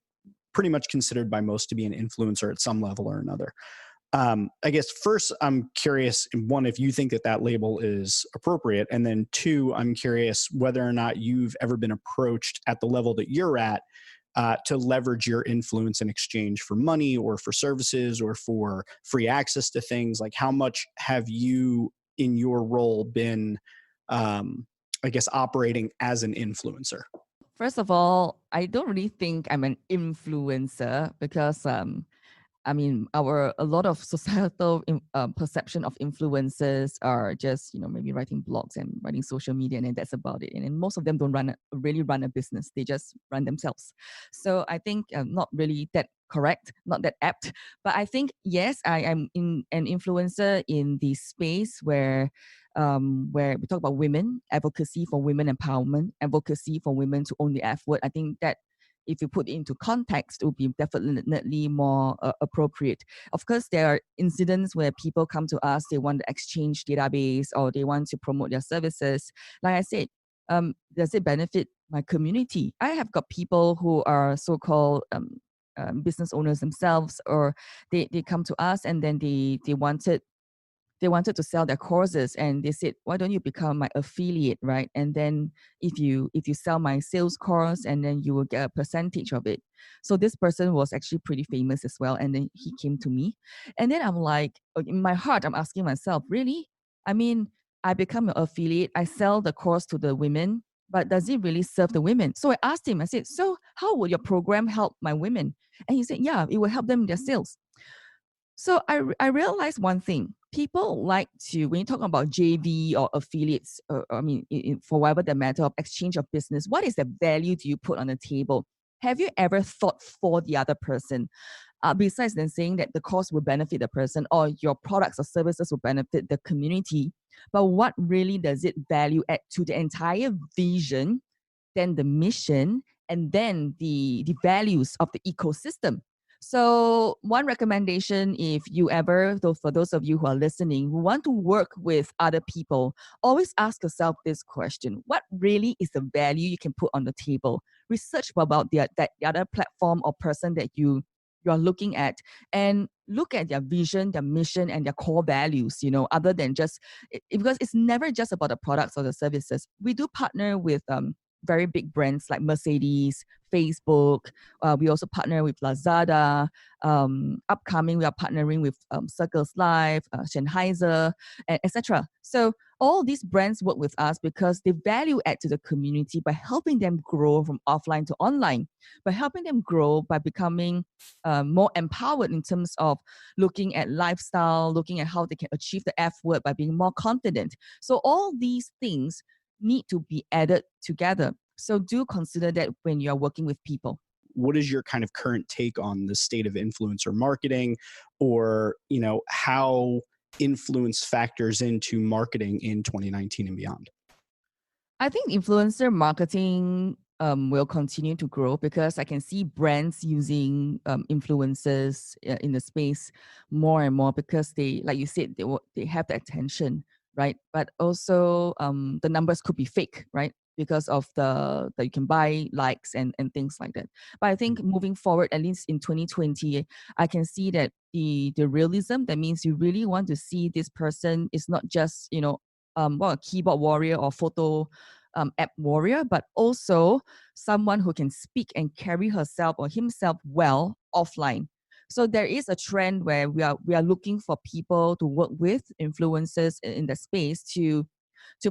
pretty much considered by most to be an influencer at some level or another. I guess first, I'm curious, one, if you think that label is appropriate, and then two, I'm curious whether or not you've ever been approached at the level that you're at to leverage your influence in exchange for money or for services or for free access to things. Like, how much have you in your role been, I guess, operating as an influencer? First of all, I don't really think I'm an influencer because I mean, a lot of societal perception of influencers are just, maybe writing blogs and writing social media, and then that's about it. And then most of them don't really run a business; they just run themselves. So I think not really that correct, not that apt. But I think yes, I am an influencer in the space where we talk about women, advocacy for women empowerment, advocacy for women to own the F word. I think that if you put it into context, it would be definitely more appropriate. Of course, there are incidents where people come to us, they want to exchange database or they want to promote their services. Like I said, does it benefit my community? I have got people who are so-called business owners themselves, or they come to us and then they wanted to sell their courses, and they said, why don't you become my affiliate, right? And then if you sell my sales course, and then you will get a percentage of it. So this person was actually pretty famous as well, and then he came to me, and then I'm like, in my heart, I'm asking myself, really? I mean, I become an affiliate, I sell the course to the women, but does it really serve the women? So I asked him, I said, so how will your program help my women? And he said, yeah, it will help them in their sales. So I realized one thing. People like to, when you talk about JV or affiliates, I mean, for whatever the matter of exchange of business, what is the value do you put on the table? Have you ever thought for the other person? Besides then saying that the course will benefit the person or your products or services will benefit the community, but what really does it value add to the entire vision, then the mission, and then the values of the ecosystem? So one recommendation, if you ever, though, for those of you who are listening, who want to work with other people, always ask yourself this question: what really is the value you can put on the table? Research about the other platform or person that you you are looking at, and look at their vision, their mission, and their core values, other than just, because it's never just about the products or the services. We do partner with very big brands like Mercedes, Facebook. We also partner with Lazada. Upcoming, we are partnering with Circles Life, Sennheiser, and etc. So all these brands work with us because they value add to the community by helping them grow from offline to online, by helping them grow by becoming more empowered in terms of looking at lifestyle, looking at how they can achieve the F word by being more confident. So all these things need to be added together. So do consider that when you're working with people. What is your kind of current take on the state of influencer marketing, or, how influence factors into marketing in 2019 and beyond? I think influencer marketing will continue to grow because I can see brands using influencers in the space more and more because they, like you said, they have the attention, right? But also the numbers could be fake, right? Because of that you can buy likes and things like that. But I think moving forward, at least in 2020, I can see that the realism, that means you really want to see this person is not just, a keyboard warrior or photo app warrior, but also someone who can speak and carry herself or himself well offline. So there is a trend where we are looking for people to work with, influencers in the space, to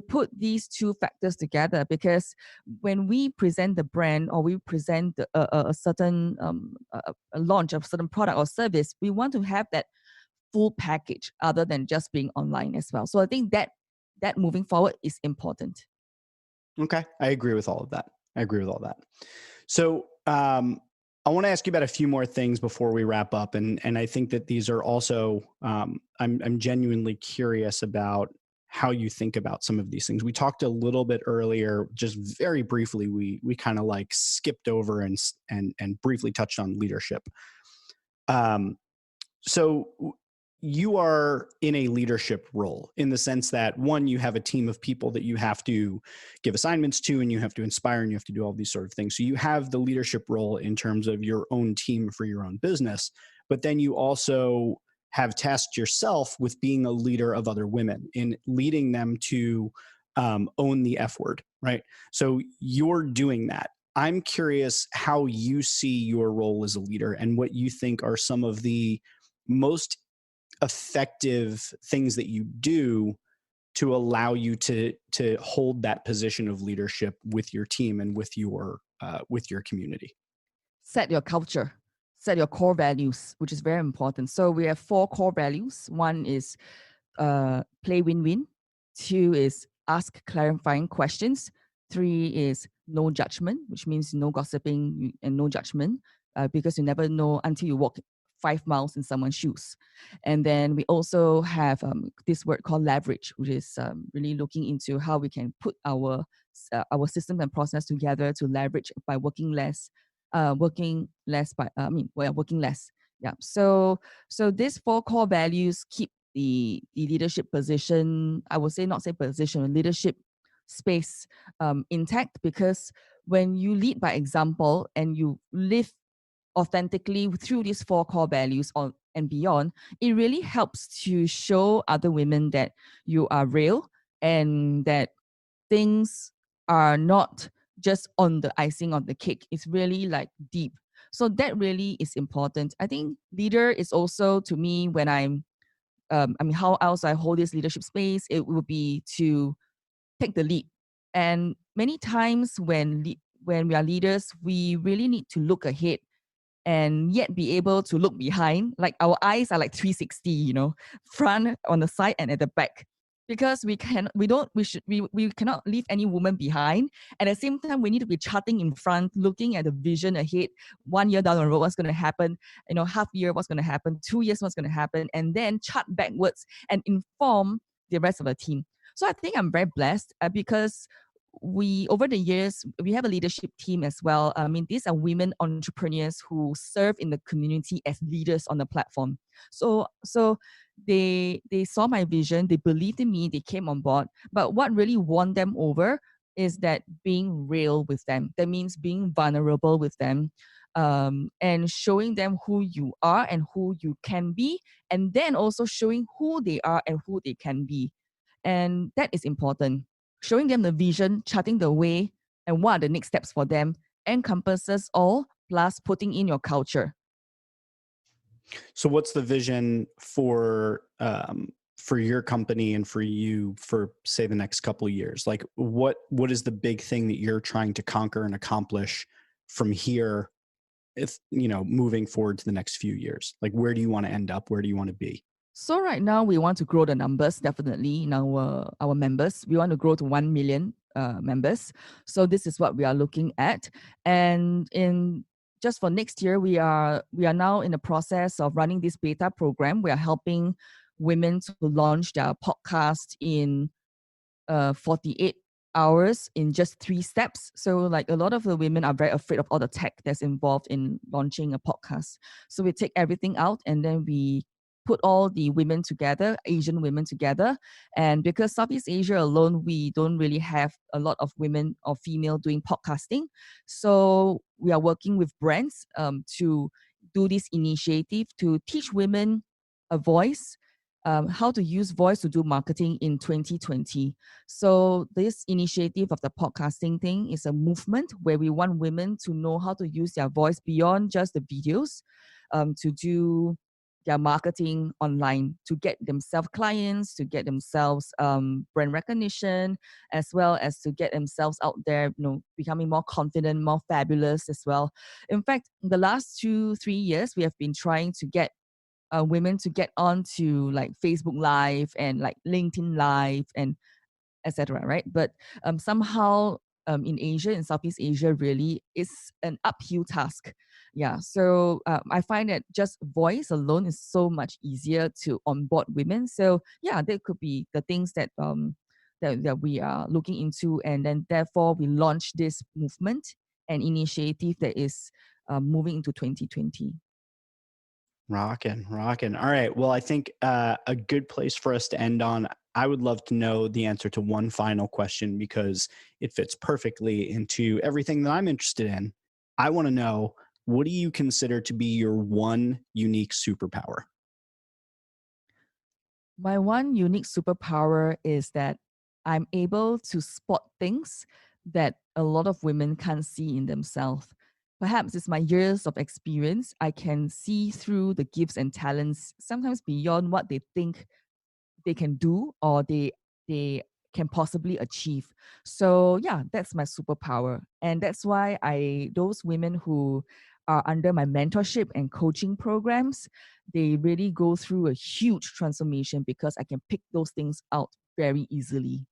put these two factors together, because when we present the brand or we present a certain a launch of a certain product or service, we want to have that full package other than just being online as well. So I think that moving forward is important. Okay. I agree with all of that. So I want to ask you about a few more things before we wrap up. And I think that these are also, I'm genuinely curious about how you think about some of these things. We talked a little bit earlier, just very briefly, we kind of like skipped over and briefly touched on leadership. So you are in a leadership role in the sense that, one, you have a team of people that you have to give assignments to, and you have to inspire, and you have to do all these sort of things. So you have the leadership role in terms of your own team for your own business, but then you also have tasked yourself with being a leader of other women, in leading them to own the F word, right? So you're doing that. I'm curious how you see your role as a leader and what you think are some of the most effective things that you do to allow you to hold that position of leadership with your team and with your community. Set your culture, set your core values, which is very important. So we have 4 core values. One is play win-win. 2 is ask clarifying questions. 3 is no judgment, which means no gossiping and no judgment, because you never know until you walk 5 miles in someone's shoes. And then we also have this word called leverage, which is really looking into how we can put our system and process together to leverage by working less. Working less. Yeah. So these 4 core values keep the leadership position, I would say, not say position, leadership space intact, because when you lead by example and you live authentically through these 4 core values and beyond, it really helps to show other women that you are real and that things are not just on the icing of the cake. It's really like deep. So that really is important. I think leader is also, to me, when how else I hold this leadership space, it will be to take the lead. And many times when we are leaders, we really need to look ahead and yet be able to look behind. Like our eyes are like 360, front, on the side, and at the back. Because we cannot leave any woman behind. At the same time, we need to be charting in front, looking at the vision ahead, 1 year down the road, what's going to happen, half year, what's going to happen, 2 years, what's going to happen, and then chart backwards and inform the rest of the team. So I think I'm very blessed because over the years, we have a leadership team as well. I mean, these are women entrepreneurs who serve in the community as leaders on the platform. So they saw my vision, they believed in me, they came on board. But what really won them over is that being real with them. That means being vulnerable with them, and showing them who you are and who you can be, and then also showing who they are and who they can be. And that is important. Showing them the vision, charting the way, and what are the next steps for them encompasses all, plus putting in your culture. So what's the vision for your company and for you for, say, the next couple of years? Like what is the big thing that you're trying to conquer and accomplish from here, if moving forward to the next few years? Like where do you want to end up? Where do you want to be? So right now we want to grow the numbers definitely in our members. We want to grow to 1 million members. So this is what we are looking at. And in just for next year, we are now in the process of running this beta program. We are helping women to launch their podcast in 48 hours in just 3 steps. So like a lot of the women are very afraid of all the tech that's involved in launching a podcast. So we take everything out and then we put all the women together, Asian women together. And because Southeast Asia alone, we don't really have a lot of women or female doing podcasting. So we are working with brands to do this initiative to teach women a voice, how to use voice to do marketing in 2020. So this initiative of the podcasting thing is a movement where we want women to know how to use their voice beyond just the videos, to do their marketing online, to get themselves clients, to get themselves brand recognition, as well as to get themselves out there, becoming more confident, more fabulous as well. In fact, the last 2-3 years, we have been trying to get women to get onto like Facebook Live and like LinkedIn Live and etc. Right? But somehow in Asia, in Southeast Asia, really is an uphill task. Yeah. So I find that just voice alone is so much easier to onboard women. So yeah, that could be the things that that we are looking into, and then therefore we launch this movement and initiative that is moving into 2020. Rockin'. All right. Well, I think a good place for us to end on, I would love to know the answer to one final question because it fits perfectly into everything that I'm interested in. I want to know, what do you consider to be your one unique superpower? My one unique superpower is that I'm able to spot things that a lot of women can't see in themselves. Perhaps it's my years of experience. I can see through the gifts and talents, sometimes beyond what they think they can do or they can possibly achieve. So yeah, that's my superpower. And that's why those women who are under my mentorship and coaching programs, they really go through a huge transformation because I can pick those things out very easily.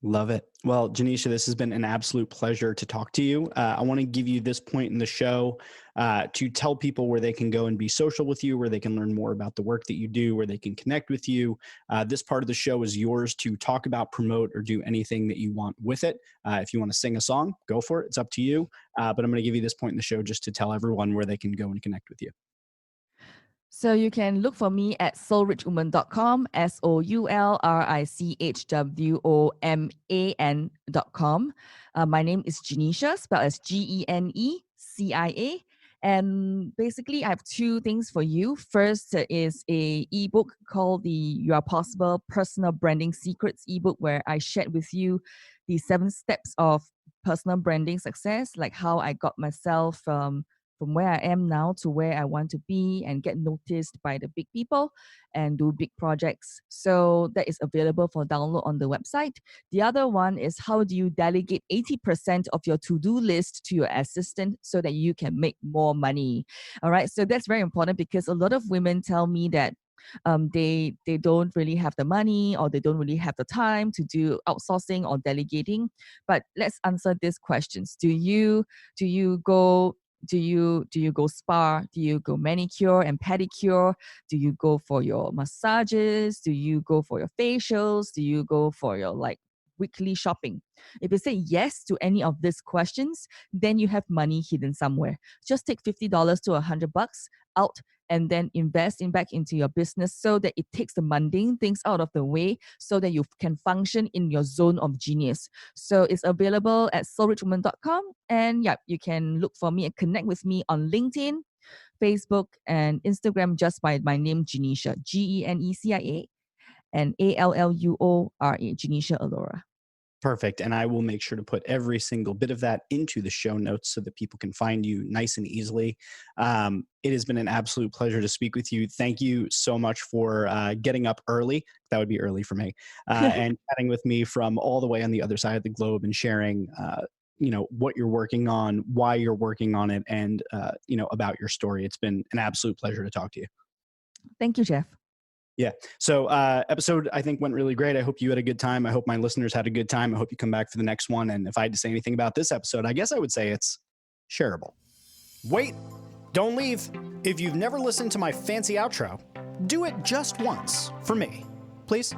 Love it. Well, Genecia, this has been an absolute pleasure to talk to you. I want to give you this point in the show to tell people where they can go and be social with you, where they can learn more about the work that you do, where they can connect with you. This part of the show is yours to talk about, promote, or do anything that you want with it. If you want to sing a song, go for it. It's up to you. But I'm going to give you this point in the show just to tell everyone where they can go and connect with you. So you can look for me at soulrichwoman.com, soulrichwoman.com. My name is Genecia, spelled as Genecia. And basically, I have 2 things for you. First is a ebook called the You Are Possible Personal Branding Secrets ebook, where I shared with you the 7 steps of personal branding success, like how I got myself from where I am now to where I want to be and get noticed by the big people and do big projects. So that is available for download on the website. The other one is, how do you delegate 80% of your to-do list to your assistant so that you can make more money? All right. So that's very important because a lot of women tell me that they don't really have the money or they don't really have the time to do outsourcing or delegating. But let's answer these questions. Do you go spa? Do you go manicure and pedicure? Do you go for your massages? Do you go for your facials? Do you go for your weekly shopping? If you say yes to any of these questions, then you have money hidden somewhere. Just take $50 to $100 out and then investing back into your business so that it takes the mundane things out of the way so that you can function in your zone of genius. So it's available at soulrichwoman.com. And yeah, you can look for me and connect with me on LinkedIn, Facebook, and Instagram just by my name, Genecia, Genecia, and Alluora, Genecia Alloura. Perfect. And I will make sure to put every single bit of that into the show notes so that people can find you nice and easily. It has been an absolute pleasure to speak with you. Thank you so much for getting up early. That would be early for me. And chatting with me from all the way on the other side of the globe and sharing what you're working on, why you're working on it, and about your story. It's been an absolute pleasure to talk to you. Thank you, Jeff. Yeah. So episode, I think, went really great. I hope you had a good time. I hope my listeners had a good time. I hope you come back for the next one. And if I had to say anything about this episode, I guess I would say it's shareable. Wait, don't leave. If you've never listened to my fancy outro, do it just once for me, please.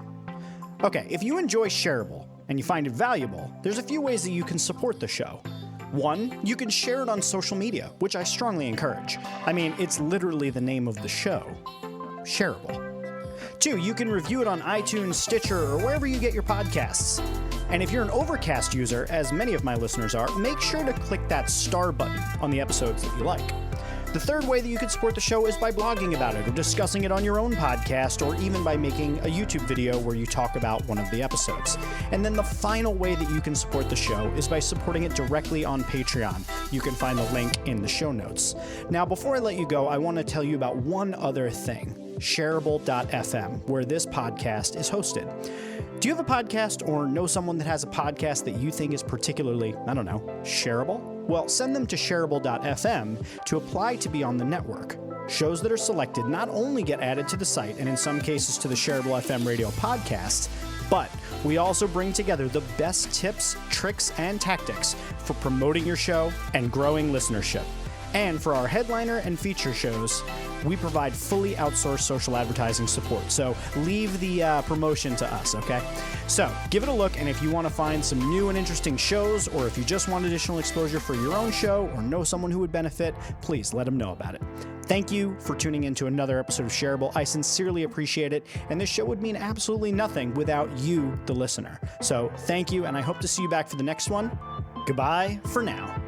Okay, if you enjoy Shareable and you find it valuable, there's a few ways that you can support the show. One, you can share it on social media, which I strongly encourage. I mean, it's literally the name of the show, Shareable. Two, you can review it on iTunes, Stitcher, or wherever you get your podcasts. And if you're an Overcast user, as many of my listeners are, make sure to click that star button on the episodes that you like. The third way that you could support the show is by blogging about it or discussing it on your own podcast, or even by making a YouTube video where you talk about one of the episodes. And then the final way that you can support the show is by supporting it directly on Patreon. You can find the link in the show notes. Now, before I let you go, I want to tell you about one other thing, shareable.fm, where this podcast is hosted. Do you have a podcast or know someone that has a podcast that you think is particularly, shareable? Well, send them to shareable.fm to apply to be on the network. Shows that are selected not only get added to the site, and in some cases to the Shareable FM radio podcast, but we also bring together the best tips, tricks, and tactics for promoting your show and growing listenership. And for our headliner and feature shows, we provide fully outsourced social advertising support. So leave the promotion to us, okay? So give it a look, and if you want to find some new and interesting shows, or if you just want additional exposure for your own show or know someone who would benefit, please let them know about it. Thank you for tuning in to another episode of Shareable. I sincerely appreciate it, and this show would mean absolutely nothing without you, the listener. So thank you, and I hope to see you back for the next one. Goodbye for now.